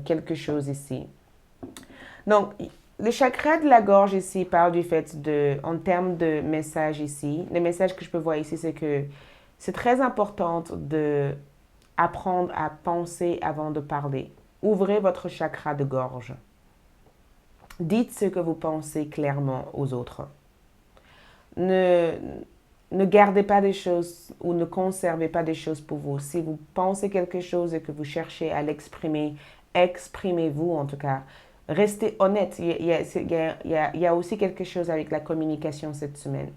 quelque chose ici. Donc, le chakra de la gorge ici parle du fait de, en termes de message ici, le message que je peux voir ici, c'est que c'est très important d'apprendre à penser avant de parler. Ouvrez votre chakra de gorge. Dites ce que vous pensez clairement aux autres. Ne gardez pas des choses ou ne conservez pas des choses pour vous. Si vous pensez quelque chose et que vous cherchez à l'exprimer, exprimez-vous en tout cas. Restez honnête. Il y a aussi quelque chose avec la communication cette semaine.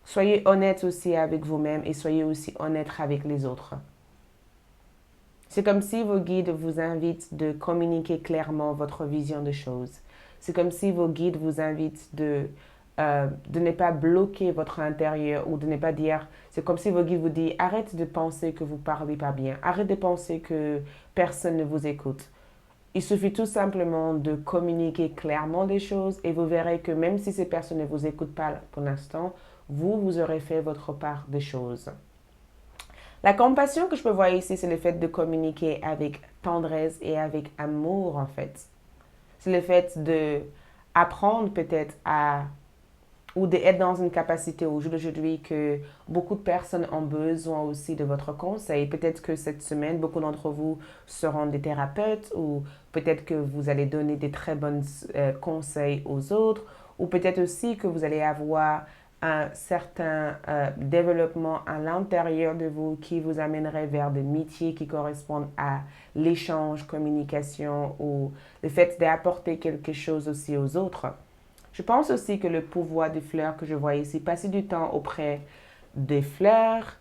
Soyez honnête aussi avec vous-même et soyez aussi honnête avec les autres. C'est comme si vos guides vous invitent de communiquer clairement votre vision de choses. C'est comme si vos guides vous invitent de ne pas bloquer votre intérieur ou de ne pas dire, c'est comme si vos guides vous disent, arrête de penser que vous ne parlez pas bien, arrête de penser que personne ne vous écoute. Il suffit tout simplement de communiquer clairement des choses et vous verrez que même si ces personnes ne vous écoutent pas pour l'instant, vous aurez fait votre part des choses. La compassion que je peux voir ici, c'est le fait de communiquer avec tendresse et avec amour en fait. C'est le fait d'apprendre peut-être à ou d'être dans une capacité au jour d'aujourd'hui que beaucoup de personnes ont besoin aussi de votre conseil. Peut-être que cette semaine, beaucoup d'entre vous seront des thérapeutes ou peut-être que vous allez donner des très bons conseils aux autres ou peut-être aussi que vous allez avoir un certain développement à l'intérieur de vous qui vous amènerait vers des métiers qui correspondent à l'échange, communication ou le fait d'apporter quelque chose aussi aux autres. Je pense aussi que le pouvoir des fleurs que je vois ici, passer du temps auprès des fleurs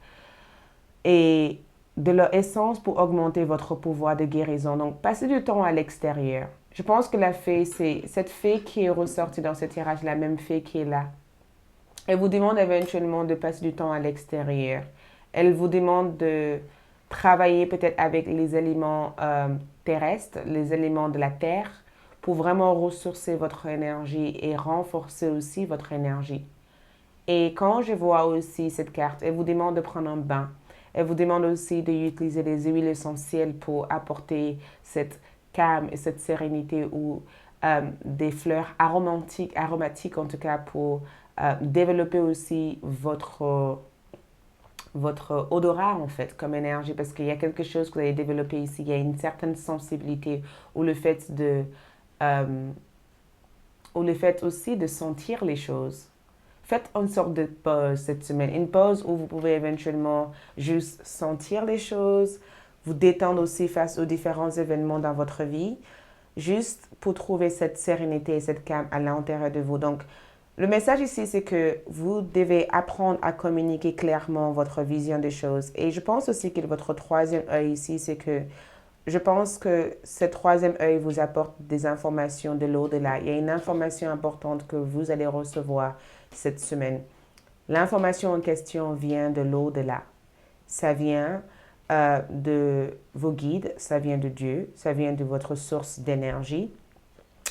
et de leur essence pour augmenter votre pouvoir de guérison. Donc, passez du temps à l'extérieur. Je pense que la fée, c'est cette fée qui est ressortie dans ce tirage, la même fée qui est là. Elle vous demande éventuellement de passer du temps à l'extérieur. Elle vous demande de travailler peut-être avec les éléments terrestres, les éléments de la terre, pour vraiment ressourcer votre énergie et renforcer aussi votre énergie. Et quand je vois aussi cette carte, elle vous demande de prendre un bain. Elle vous demande aussi d'utiliser des huiles essentielles pour apporter cette calme et cette sérénité ou des fleurs aromatiques en tout cas pour développer aussi votre odorat en fait comme énergie parce qu'il y a quelque chose que vous avez développé ici. Il y a une certaine sensibilité ou euh, ou le fait aussi de sentir les choses. Faites une sorte de pause cette semaine. Une pause où vous pouvez éventuellement juste sentir les choses, vous détendre aussi face aux différents événements dans votre vie, juste pour trouver cette sérénité et cette calme à l'intérieur de vous. Donc, le message ici, c'est que vous devez apprendre à communiquer clairement votre vision des choses. Et je pense aussi que votre troisième œil ici, c'est que je pense que ce troisième œil vous apporte des informations de l'au-delà. Il y a une information importante que vous allez recevoir cette semaine. L'information en question vient de l'au-delà. Ça vient de vos guides, ça vient de Dieu, ça vient de votre source d'énergie.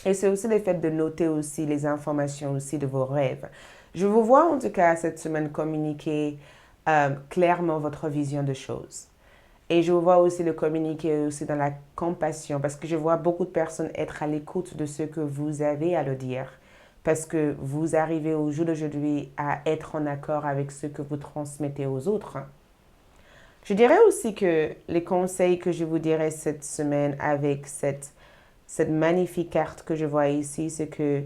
Et c'est aussi le fait de noter aussi les informations aussi de vos rêves. Je vous vois en tout cas cette semaine communiquer clairement votre vision de choses. Et je vois aussi le communiquer aussi dans la compassion parce que je vois beaucoup de personnes être à l'écoute de ce que vous avez à le dire. Parce que vous arrivez au jour d'aujourd'hui à être en accord avec ce que vous transmettez aux autres. Je dirais aussi que les conseils que je vous dirais cette semaine avec cette magnifique carte que je vois ici, c'est que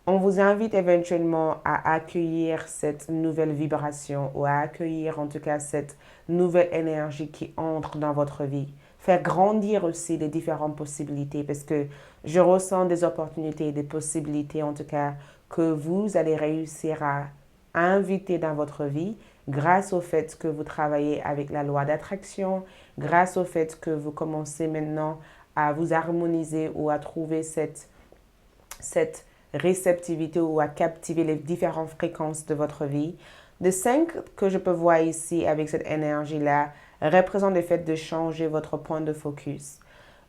on vous invite éventuellement à accueillir cette nouvelle vibration ou à accueillir en tout cas cette nouvelle énergie qui entre dans votre vie. Faire grandir aussi les différentes possibilités parce que je ressens des opportunités, des possibilités en tout cas que vous allez réussir à inviter dans votre vie grâce au fait que vous travaillez avec la loi d'attraction, grâce au fait que vous commencez maintenant à vous harmoniser ou à trouver cette réceptivité ou à captiver les différentes fréquences de votre vie. Le 5 que je peux voir ici avec cette énergie-là représente le fait de changer votre point de focus.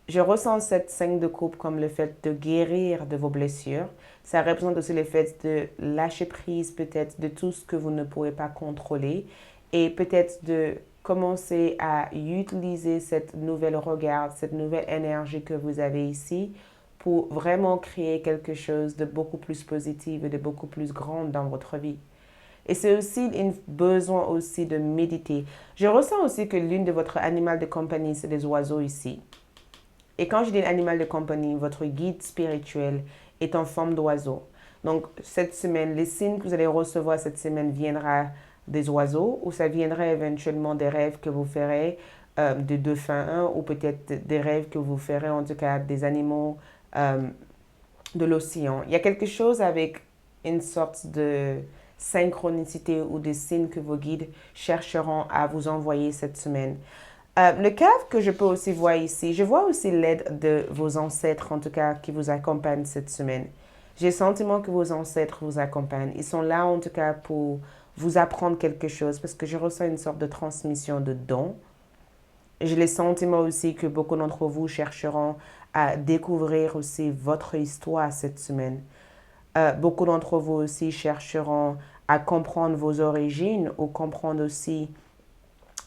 Je ressens cette 5 de coupe comme le fait de guérir de vos blessures. Ça représente aussi le fait de lâcher prise peut-être de tout ce que vous ne pouvez pas contrôler et peut-être de commencer à utiliser cette nouvelle regard, cette nouvelle énergie que vous avez ici pour vraiment créer quelque chose de beaucoup plus positif et de beaucoup plus grand dans votre vie. Et c'est aussi un besoin aussi de méditer. Je ressens aussi que l'une de votre animal de compagnie, c'est les oiseaux ici. Et quand je dis animal de compagnie, votre guide spirituel est en forme d'oiseau. Donc, cette semaine, les signes que vous allez recevoir cette semaine viendra des oiseaux ou ça viendrait éventuellement des rêves que vous ferez de dauphins ou peut-être des rêves que vous ferez en tout cas des animaux de l'océan. Il y a quelque chose avec une sorte de synchronicité ou de signes que vos guides chercheront à vous envoyer cette semaine. Le cave que je peux aussi voir ici, je vois aussi l'aide de vos ancêtres, en tout cas, qui vous accompagnent cette semaine. J'ai le sentiment que vos ancêtres vous accompagnent. Ils sont là, en tout cas, pour vous apprendre quelque chose, parce que je ressens une sorte de transmission de dons. J'ai le sentiment aussi que beaucoup d'entre vous chercheront à découvrir aussi votre histoire cette semaine. Beaucoup d'entre vous aussi chercheront à comprendre vos origines ou comprendre aussi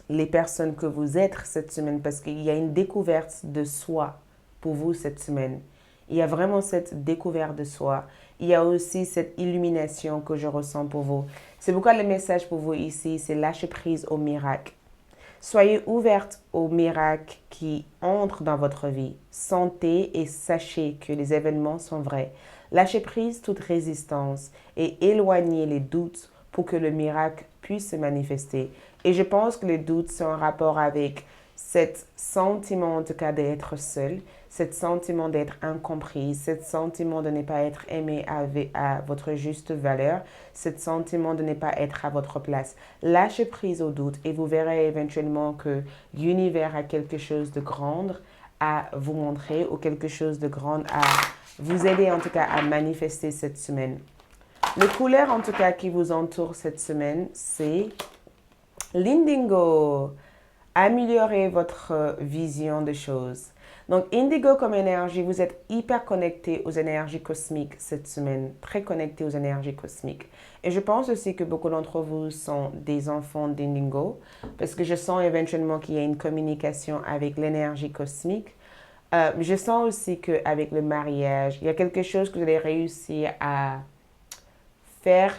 les personnes que vous êtes cette semaine parce qu'il y a une découverte de soi pour vous cette semaine. Il y a vraiment cette découverte de soi. Il y a aussi cette illumination que je ressens pour vous. C'est pourquoi le message pour vous ici, c'est lâcher prise au miracle. Soyez ouverte aux miracles qui entrent dans votre vie. Sentez et sachez que les événements sont vrais. Lâchez prise toute résistance et éloignez les doutes pour que le miracle puisse se manifester. Et je pense que les doutes sont en rapport avec cet sentiment en tout cas d'être seul, cet sentiment d'être incompris, cet sentiment de ne pas être aimé à votre juste valeur, cet sentiment de ne pas être à votre place. Lâchez prise aux doutes et vous verrez éventuellement que l'univers a quelque chose de grand à vous montrer ou quelque chose de grand à vous aider en tout cas à manifester cette semaine. Les couleurs en tout cas qui vous entourent cette semaine, c'est l'indigo. Améliorez votre vision des choses. Donc, Indigo comme énergie, vous êtes hyper connecté aux énergies cosmiques cette semaine, très connecté aux énergies cosmiques. Et je pense aussi que beaucoup d'entre vous sont des enfants d'Indigo, parce que je sens éventuellement qu'il y a une communication avec l'énergie cosmique. Je sens aussi qu'avec le mariage, il y a quelque chose que vous allez réussir à faire,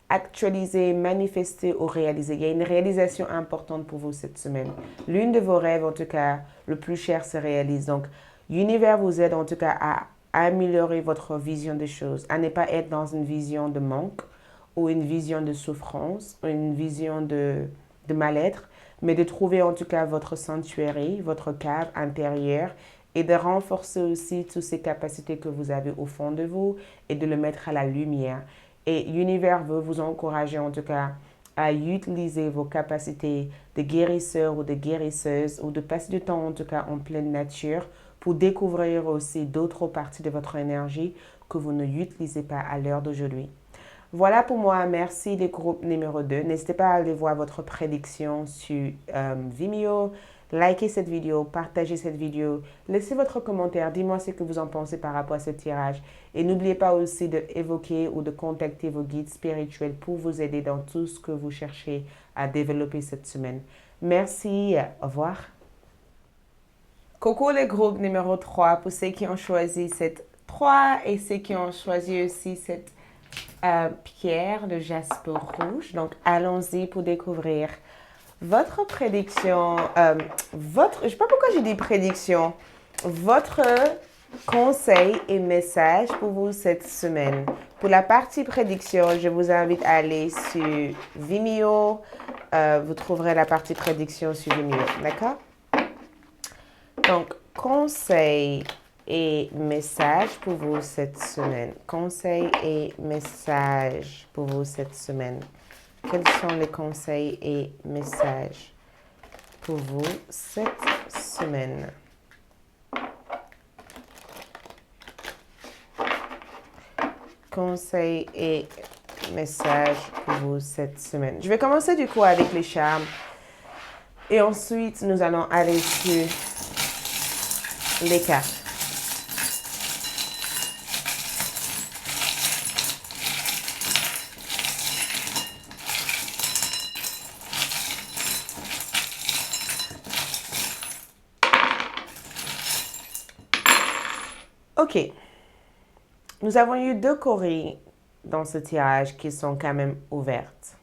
actualiser, manifester ou réaliser. Il y a une réalisation importante pour vous cette semaine. L'une de vos rêves, en tout cas, le plus cher se réalise. Donc, l'univers vous aide en tout cas à améliorer votre vision des choses, à ne pas être dans une vision de manque ou une vision de souffrance ou une vision de mal-être, mais de trouver en tout cas votre sanctuaire, votre cave intérieure et de renforcer aussi toutes ces capacités que vous avez au fond de vous et de le mettre à la lumière. Et l'univers veut vous encourager en tout cas à utiliser vos capacités de guérisseur ou de guérisseuse ou de passer du temps en tout cas en pleine nature pour découvrir aussi d'autres parties de votre énergie que vous n'utilisez pas à l'heure d'aujourd'hui. Voilà pour moi, merci les groupes numéro 2. N'hésitez pas à aller voir votre prédiction sur Vimeo. Likez cette vidéo, partagez cette vidéo, laissez votre commentaire, dis-moi ce que vous en pensez par rapport à ce tirage. Et n'oubliez pas aussi d'évoquer ou de contacter vos guides spirituels pour vous aider dans tout ce que vous cherchez à développer cette semaine. Merci, au revoir. Coucou les groupes numéro 3, pour ceux qui ont choisi cette 3 et ceux qui ont choisi aussi cette pierre de jaspe rouge. Donc, allons-y pour découvrir votre prédiction, je ne sais pas pourquoi j'ai dit prédiction, votre conseil et message pour vous cette semaine. Pour la partie prédiction, je vous invite à aller sur Vimeo. Vous trouverez la partie prédiction sur Vimeo, d'accord? Donc, conseil et message pour vous cette semaine. Conseil et message pour vous cette semaine. Quels sont les conseils et messages pour vous cette semaine? Conseils et messages pour vous cette semaine. Je vais commencer du coup avec les charmes. Et ensuite, nous allons aller sur les cartes. Ok, nous avons eu 2 coris dans ce tirage qui sont quand même ouvertes.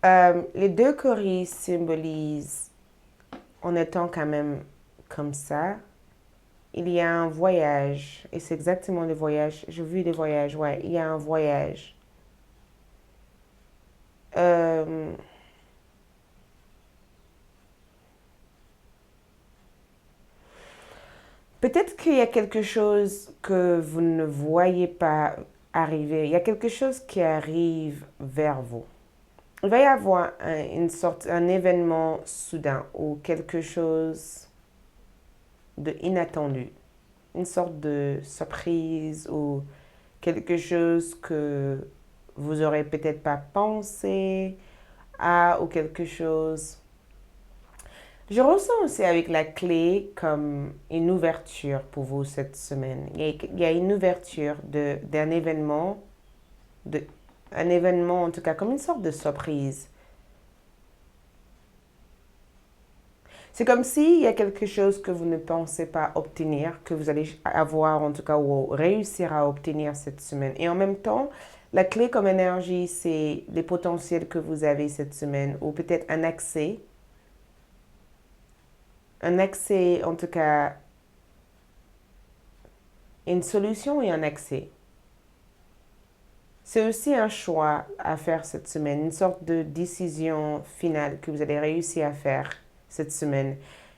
Les 2 coris symbolisent, en étant quand même comme ça, il y a un voyage, et c'est exactement le voyage, j'ai vu des voyages, ouais, il y a un voyage. Peut-être qu'il y a quelque chose que vous ne voyez pas arriver. Il y a quelque chose qui arrive vers vous. Il va y avoir un événement soudain ou quelque chose d'inattendu. Une sorte de surprise ou quelque chose que vous n'aurez peut-être pas pensé à ou quelque chose. Je ressens aussi avec la clé comme une ouverture pour vous cette semaine. Il y a une ouverture d'un événement, un événement en tout cas comme une sorte de surprise. C'est comme s'il y a quelque chose que vous ne pensez pas obtenir, que vous allez avoir en tout cas ou réussir à obtenir cette semaine. Et en même temps, la clé comme énergie, c'est les potentiels que vous avez cette semaine ou peut-être un accès en tout cas, une solution et un accès. C'est aussi un choix à faire cette semaine, une sorte de décision finale que vous allez réussir à faire cette semaine.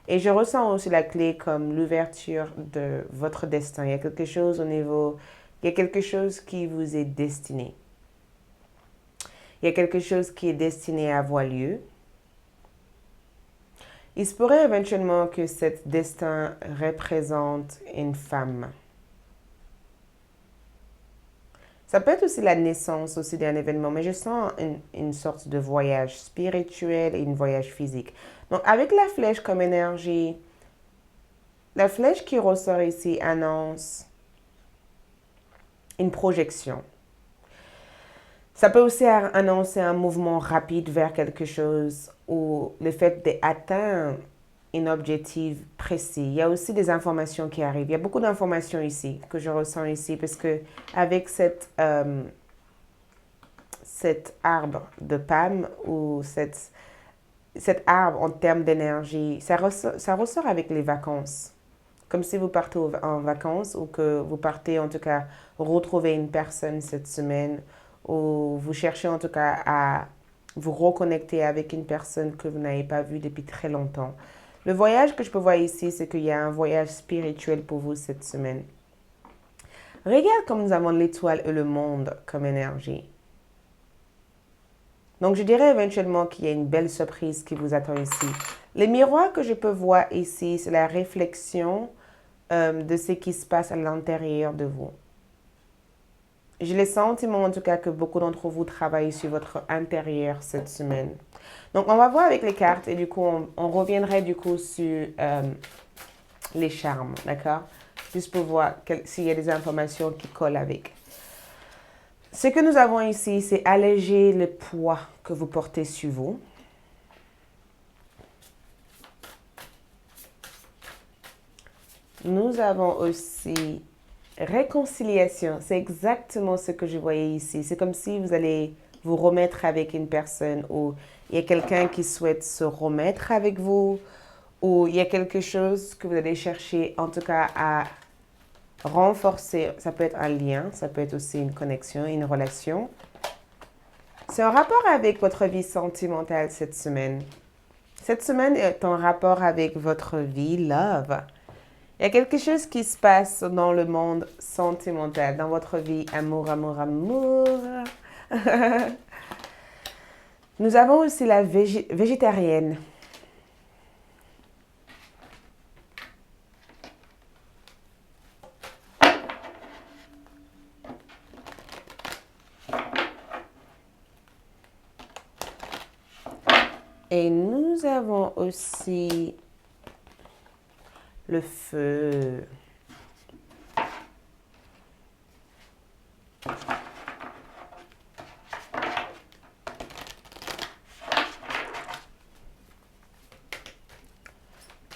Et je ressens aussi la clé comme l'ouverture de votre destin. Il y a quelque chose il y a quelque chose qui vous est destiné. Il y a quelque chose qui est destiné à avoir lieu. Il se pourrait éventuellement que cet destin représente une femme. Ça peut être aussi la naissance aussi d'un événement, mais je sens une sorte de voyage spirituel et un voyage physique. Donc, avec la flèche comme énergie, La flèche qui ressort ici annonce une projection. Ça peut aussi annoncer un mouvement rapide vers quelque chose ou le fait d'atteindre un objectif précis. Il y a aussi des informations qui arrivent. Il y a beaucoup d'informations ici que je ressens ici parce que avec cet arbre de palme ou cet arbre en termes d'énergie, ça ressort avec les vacances. Comme si vous partez en vacances ou que vous partez en tout cas retrouver une personne cette semaine ou vous cherchez en tout cas à vous reconnecter avec une personne que vous n'avez pas vue depuis très longtemps. Le voyage que je peux voir ici, c'est qu'il y a un voyage spirituel pour vous cette semaine. Regarde comme nous avons l'étoile et le monde comme énergie. Donc, je dirais éventuellement qu'il y a une belle surprise qui vous attend ici. Les miroirs que je peux voir ici, c'est la réflexion de ce qui se passe à l'intérieur de vous. J'ai le sentiment en tout cas que beaucoup d'entre vous travaillent sur votre intérieur cette semaine. Donc, on va voir avec les cartes et du coup, on reviendrait du coup sur les charmes, d'accord? Juste pour voir s'il y a des informations qui collent avec. Ce que nous avons ici, c'est alléger le poids que vous portez sur vous. Nous avons aussi réconciliation. C'est exactement ce que je voyais ici. C'est comme si vous allez vous remettre avec une personne ou il y a quelqu'un qui souhaite se remettre avec vous ou il y a quelque chose que vous allez chercher en tout cas à renforcer. Ça peut être un lien, ça peut être aussi une connexion, une relation. C'est en rapport avec votre vie sentimentale cette semaine. Cette semaine est en rapport avec votre vie love. Il y a quelque chose qui se passe dans le monde sentimental, dans votre vie amour, amour, amour. Nous avons aussi la végétarienne. Et nous avons aussi le feu.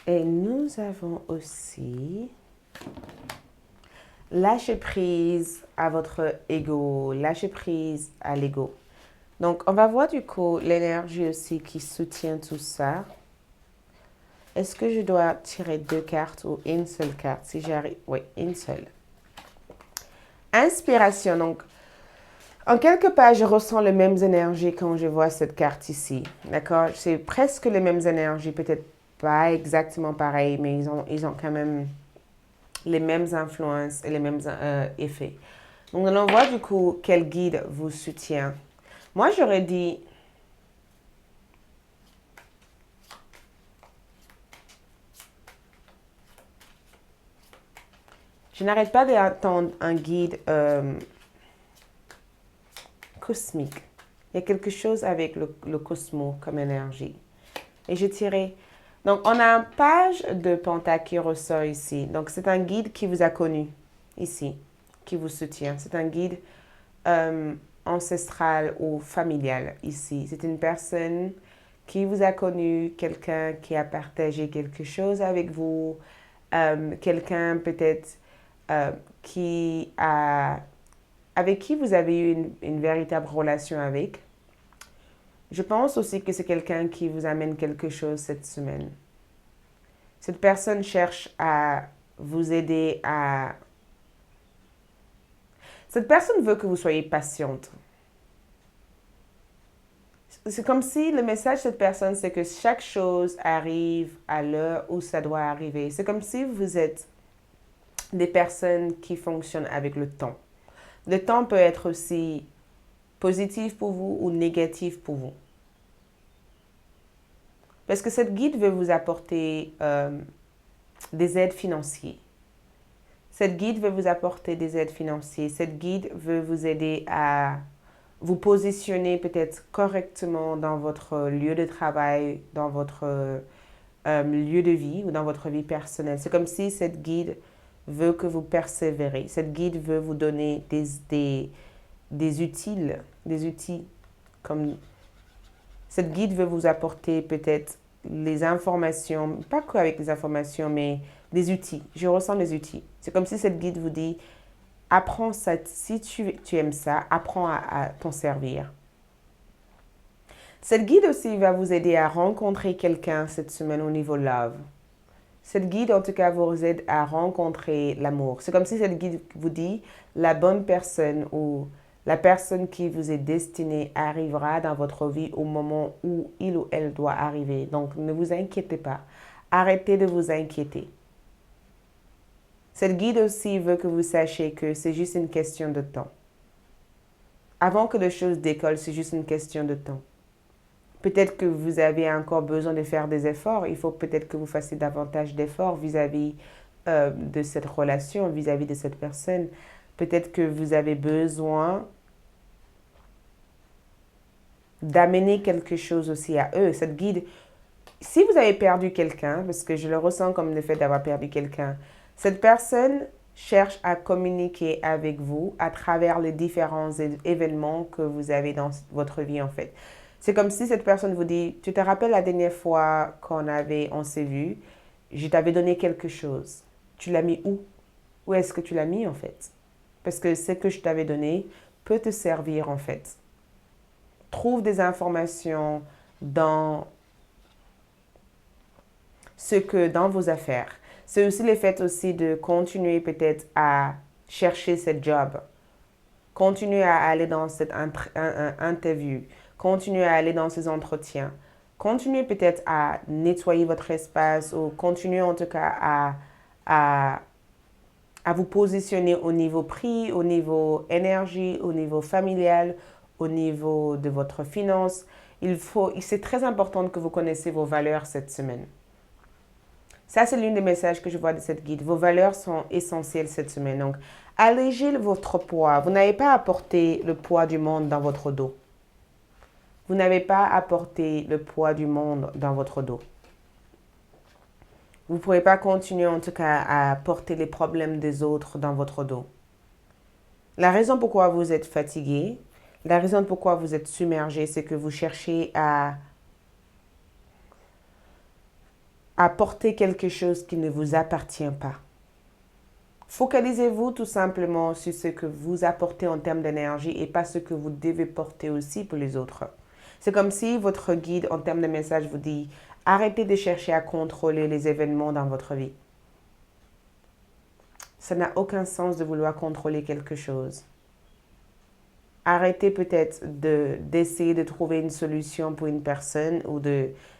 Et nous avons aussi lâcher prise à votre ego, lâcher prise à l'ego. Donc, on va voir du coup l'énergie aussi qui soutient tout ça. Est-ce que je dois tirer 2 cartes ou une seule carte? Si j'arrive, oui, une seule. Inspiration. Donc, en quelque part, je ressens les mêmes énergies quand je vois cette carte ici. D'accord? C'est presque les mêmes énergies, peut-être pas exactement pareil, mais ils ont quand même les mêmes influences et les mêmes effets. Donc, on voit du coup quel guide vous soutient. Moi, j'aurais dit... Je n'arrête pas d'attendre un guide cosmique. Il y a quelque chose avec le cosmos comme énergie. Et j'ai tiré... Donc, on a un page de pentacle qui ressort ici. Donc, c'est un guide qui vous a connu ici, qui vous soutient. C'est un guide ancestral ou familial ici. C'est une personne qui vous a connu, quelqu'un qui a partagé quelque chose avec vous, quelqu'un peut-être avec qui vous avez eu une véritable relation avec. Je pense aussi que c'est quelqu'un qui vous amène quelque chose cette semaine. Cette personne cherche à vous aider à... Cette personne veut que vous soyez patiente. C'est comme si le message de cette personne, c'est que chaque chose arrive à l'heure où ça doit arriver. C'est comme si vous êtes des personnes qui fonctionnent avec le temps. Le temps peut être aussi positif pour vous ou négatif pour vous. Parce que cette guide veut vous apporter des aides financières. Cette guide veut vous apporter des aides financières. Cette guide veut vous aider à vous positionner peut-être correctement dans votre lieu de travail, dans votre lieu de vie ou dans votre vie personnelle. C'est comme si cette guide veut que vous persévérez. Cette guide veut vous donner des outils comme cette guide veut vous apporter peut-être les informations, pas qu'avec les informations, mais des outils. Je ressens les outils. C'est comme si cette guide vous dit, apprends ça, si tu aimes ça, apprends à t'en servir. Cette guide aussi va vous aider à rencontrer quelqu'un cette semaine au niveau love. Cette guide, en tout cas, vous aide à rencontrer l'amour. C'est comme si cette guide vous dit, la bonne personne ou la personne qui vous est destinée arrivera dans votre vie au moment où il ou elle doit arriver. Donc, ne vous inquiétez pas. Arrêtez de vous inquiéter. Cette guide aussi veut que vous sachiez que c'est juste une question de temps. Avant que les choses décollent, c'est juste une question de temps. Peut-être que vous avez encore besoin de faire des efforts. Il faut peut-être que vous fassiez davantage d'efforts vis-à-vis de cette relation, vis-à-vis de cette personne. Peut-être que vous avez besoin d'amener quelque chose aussi à eux. Cette guide, si vous avez perdu quelqu'un, parce que je le ressens comme le fait d'avoir perdu quelqu'un, cette personne cherche à communiquer avec vous à travers les différents événements que vous avez dans votre vie en fait. C'est comme si cette personne vous dit, tu te rappelles la dernière fois on s'est vu, je t'avais donné quelque chose. Tu l'as mis où? Où est-ce que tu l'as mis en fait? Parce que ce que je t'avais donné peut te servir en fait. Trouve des informations dans dans vos affaires. C'est aussi le fait aussi de continuer peut-être à chercher cette job. Continuez à aller dans cette interview. Continuez à aller dans ces entretiens. Continuez peut-être à nettoyer votre espace ou continuez en tout cas à vous positionner au niveau prix, au niveau énergie, au niveau familial, au niveau de votre finance. C'est très important que vous connaissiez vos valeurs cette semaine. Ça, c'est l'un des messages que je vois de cette guide. Vos valeurs sont essentielles cette semaine. Donc, allégez votre poids. Vous n'avez pas à porter le poids du monde dans votre dos. Vous n'avez pas à porter le poids du monde dans votre dos. Vous ne pourrez pas continuer en tout cas à porter les problèmes des autres dans votre dos. La raison pourquoi vous êtes fatigué, la raison pourquoi vous êtes submergé, c'est que vous cherchez à porter quelque chose qui ne vous appartient pas. Focalisez-vous tout simplement sur ce que vous apportez en termes d'énergie et pas ce que vous devez porter aussi pour les autres. C'est comme si votre guide en termes de message vous dit « Arrêtez de chercher à contrôler les événements dans votre vie. » Ça n'a aucun sens de vouloir contrôler quelque chose. Arrêtez peut-être d'essayer de trouver une solution pour une personne ou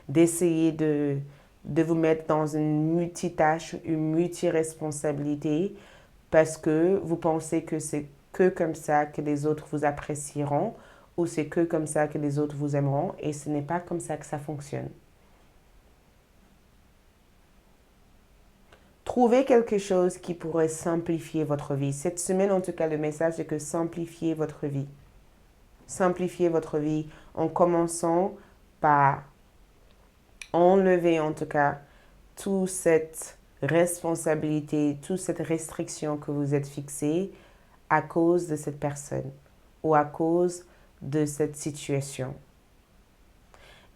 d'essayer de vous mettre dans une multitâche, une multi-responsabilité parce que vous pensez que c'est que comme ça que les autres vous apprécieront ou c'est que comme ça que les autres vous aimeront et ce n'est pas comme ça que ça fonctionne. Trouvez quelque chose qui pourrait simplifier votre vie. Cette semaine, en tout cas, le message est que simplifiez votre vie. Simplifiez votre vie en commençant par enlever en tout cas toute cette responsabilité, toute cette restriction que vous êtes fixée à cause de cette personne ou à cause de cette situation.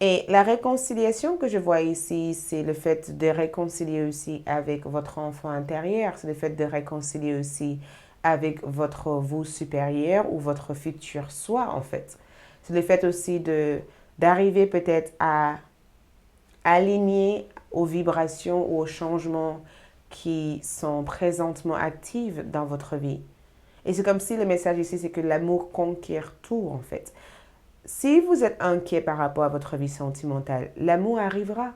Et la réconciliation que je vois ici, c'est le fait de réconcilier aussi avec votre enfant intérieur, c'est le fait de réconcilier aussi avec votre vous supérieur ou votre futur soi en fait. C'est le fait aussi d'arriver peut-être à aligner aux vibrations ou aux changements qui sont présentement actifs dans votre vie. Et c'est comme si le message ici, c'est que l'amour conquiert tout en fait. Si vous êtes inquiet par rapport à votre vie sentimentale, l'amour arrivera.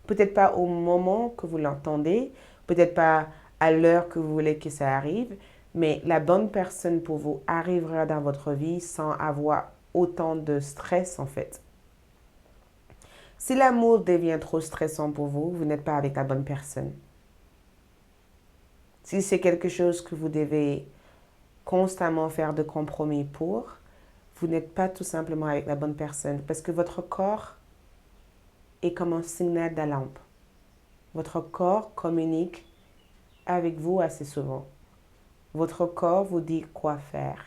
Peut-être pas au moment que vous l'entendez, peut-être pas à l'heure que vous voulez que ça arrive, mais la bonne personne pour vous arrivera dans votre vie sans avoir autant de stress en fait. Si l'amour devient trop stressant pour vous, vous n'êtes pas avec la bonne personne. Si c'est quelque chose que vous devez constamment faire de compromis pour, vous n'êtes pas tout simplement avec la bonne personne parce que votre corps est comme un signal d'alarme. Votre corps communique avec vous assez souvent. Votre corps vous dit quoi faire.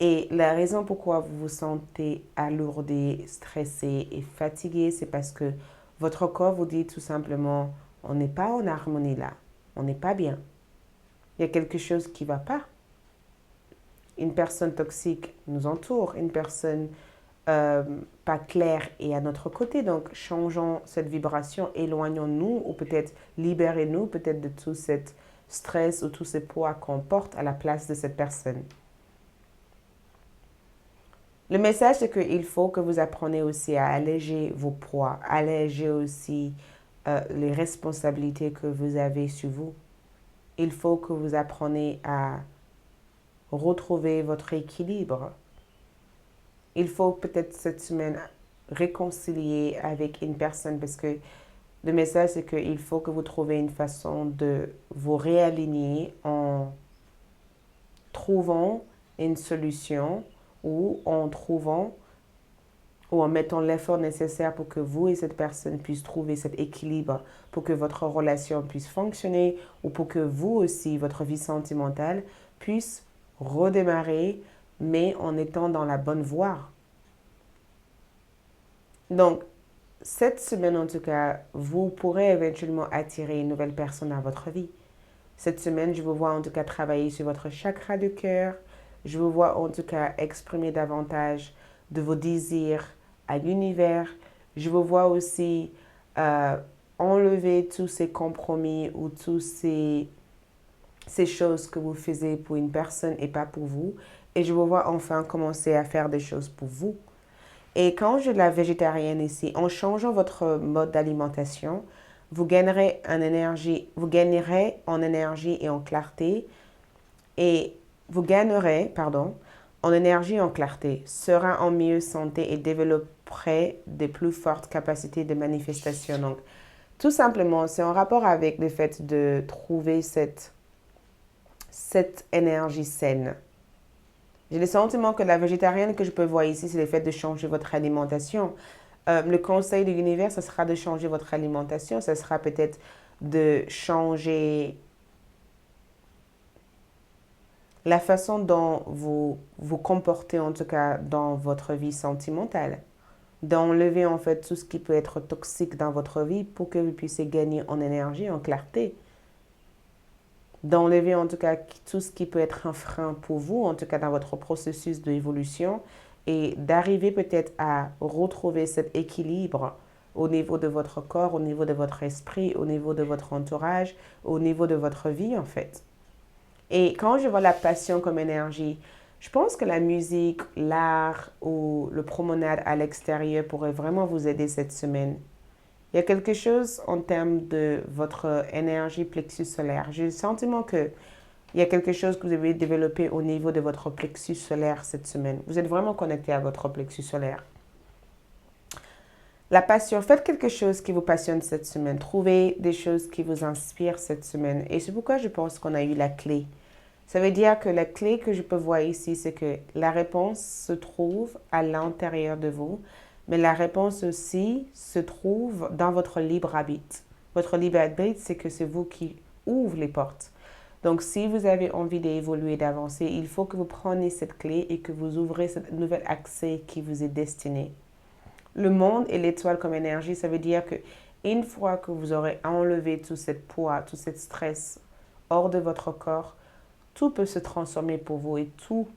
Et la raison pourquoi vous vous sentez alourdi, stressé et fatigué, c'est parce que votre corps vous dit tout simplement, on n'est pas en harmonie là, on n'est pas bien. Il y a quelque chose qui ne va pas. Une personne toxique nous entoure, une personne pas claire est à notre côté. Donc, changeons cette vibration, éloignons-nous ou peut-être libérez-nous peut-être de tout ce stress ou tout ce poids qu'on porte à la place de cette personne. Le message, c'est qu'il faut que vous appreniez aussi à alléger vos poids, alléger aussi les responsabilités que vous avez sur vous. Il faut que vous appreniez à retrouver votre équilibre. Il faut peut-être cette semaine réconcilier avec une personne parce que le message, c'est qu'il faut que vous trouviez une façon de vous réaligner en trouvant une solution ou en trouvant ou en mettant l'effort nécessaire pour que vous et cette personne puissent trouver cet équilibre, pour que votre relation puisse fonctionner ou pour que vous aussi, votre vie sentimentale, puisse redémarrer, mais en étant dans la bonne voie. Donc, cette semaine en tout cas, vous pourrez éventuellement attirer une nouvelle personne à votre vie. Cette semaine, je vous vois en tout cas travailler sur votre chakra du cœur. Je vous vois en tout cas exprimer davantage de vos désirs à l'univers. Je vous vois aussi enlever tous ces compromis ou tous ces choses que vous faisiez pour une personne et pas pour vous. Et je vous vois enfin commencer à faire des choses pour vous. Et quand je la végétarienne ici, en changeant votre mode d'alimentation, vous gagnerez en énergie et en clarté. Et vous gagnerez, en énergie et en clarté, sera en meilleure santé et développerait de plus fortes capacités de manifestation. Donc, tout simplement, c'est en rapport avec le fait de trouver cette énergie saine. J'ai le sentiment que la végétarienne que je peux voir ici, c'est le fait de changer votre alimentation. Le conseil de l'univers, ce sera de changer votre alimentation. Ce sera peut-être de changer la façon dont vous vous comportez, en tout cas dans votre vie sentimentale. D'enlever en fait tout ce qui peut être toxique dans votre vie pour que vous puissiez gagner en énergie, en clarté. D'enlever en tout cas tout ce qui peut être un frein pour vous, en tout cas dans votre processus d'évolution, et d'arriver peut-être à retrouver cet équilibre au niveau de votre corps, au niveau de votre esprit, au niveau de votre entourage, au niveau de votre vie en fait. Et quand je vois la passion comme énergie, je pense que la musique, l'art ou le promenade à l'extérieur pourrait vraiment vous aider cette semaine. Il y a quelque chose en termes de votre énergie plexus solaire. J'ai le sentiment qu'il y a quelque chose que vous avez développé au niveau de votre plexus solaire cette semaine. Vous êtes vraiment connecté à votre plexus solaire. La passion, faites quelque chose qui vous passionne cette semaine. Trouvez des choses qui vous inspirent cette semaine. Et c'est pourquoi je pense qu'on a eu la clé. Ça veut dire que la clé que je peux voir ici, c'est que la réponse se trouve à l'intérieur de vous. Mais la réponse aussi se trouve dans votre libre arbitre. Votre libre arbitre, c'est que c'est vous qui ouvrez les portes. Donc, si vous avez envie d'évoluer, d'avancer, il faut que vous preniez cette clé et que vous ouvrez ce nouvel accès qui vous est destiné. Le monde et l'étoile comme énergie, ça veut dire que une fois que vous aurez enlevé tout ce poids, tout ce stress hors de votre corps, tout peut se transformer pour vous et tout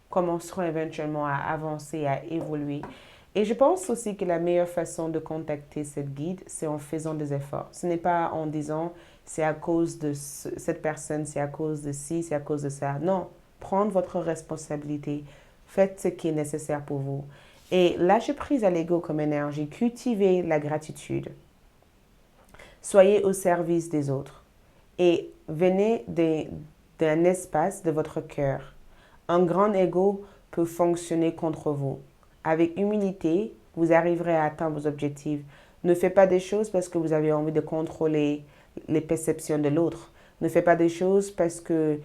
commencera éventuellement à avancer, à évoluer. Et je pense aussi que la meilleure façon de contacter cette guide, c'est en faisant des efforts. Ce n'est pas en disant c'est à cause de cette personne, c'est à cause de ci, c'est à cause de ça. Non, prendre votre responsabilité, faites ce qui est nécessaire pour vous. Et lâchez prise à l'ego comme énergie, cultivez la gratitude. Soyez au service des autres et venez d'un espace de votre cœur. Un grand ego peut fonctionner contre vous. Avec humilité, vous arriverez à atteindre vos objectifs. Ne faites pas des choses parce que vous avez envie de contrôler les perceptions de l'autre. Ne faites pas des choses parce que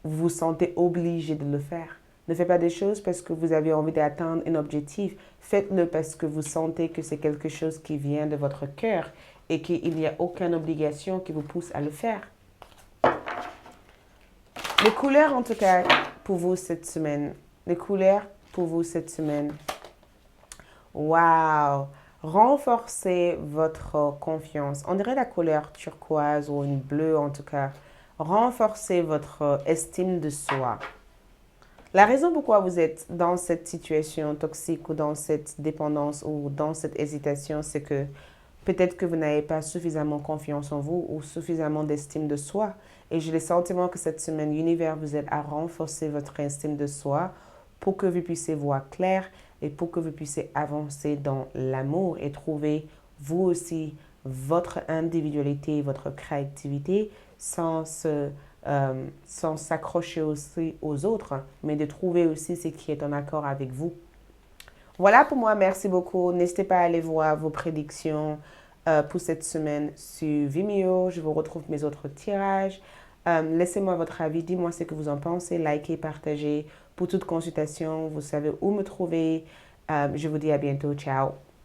vous vous sentez obligé de le faire. Ne faites pas des choses parce que vous avez envie d'atteindre un objectif. Faites-le parce que vous sentez que c'est quelque chose qui vient de votre cœur et qu'il n'y a aucune obligation qui vous pousse à le faire. Les couleurs, en tout cas, pour vous cette semaine. Les couleurs pour vous cette semaine. Waouh! Renforcez votre confiance. On dirait la couleur turquoise ou une bleue, en tout cas. Renforcez votre estime de soi. La raison pourquoi vous êtes dans cette situation toxique ou dans cette dépendance ou dans cette hésitation, c'est que peut-être que vous n'avez pas suffisamment confiance en vous ou suffisamment d'estime de soi. Et j'ai le sentiment que cette semaine, l'univers vous aide à renforcer votre estime de soi pour que vous puissiez voir clair et pour que vous puissiez avancer dans l'amour et trouver vous aussi votre individualité, votre créativité sans s'accrocher aussi aux autres, mais de trouver aussi ce qui est en accord avec vous. Voilà pour moi, merci beaucoup. N'hésitez pas à aller voir vos prédictions pour cette semaine sur Vimeo. Je vous retrouve mes autres tirages. Laissez-moi votre avis, dis-moi ce que vous en pensez, likez, partagez. Pour toute consultation, vous savez où me trouver. Je vous dis à bientôt, ciao.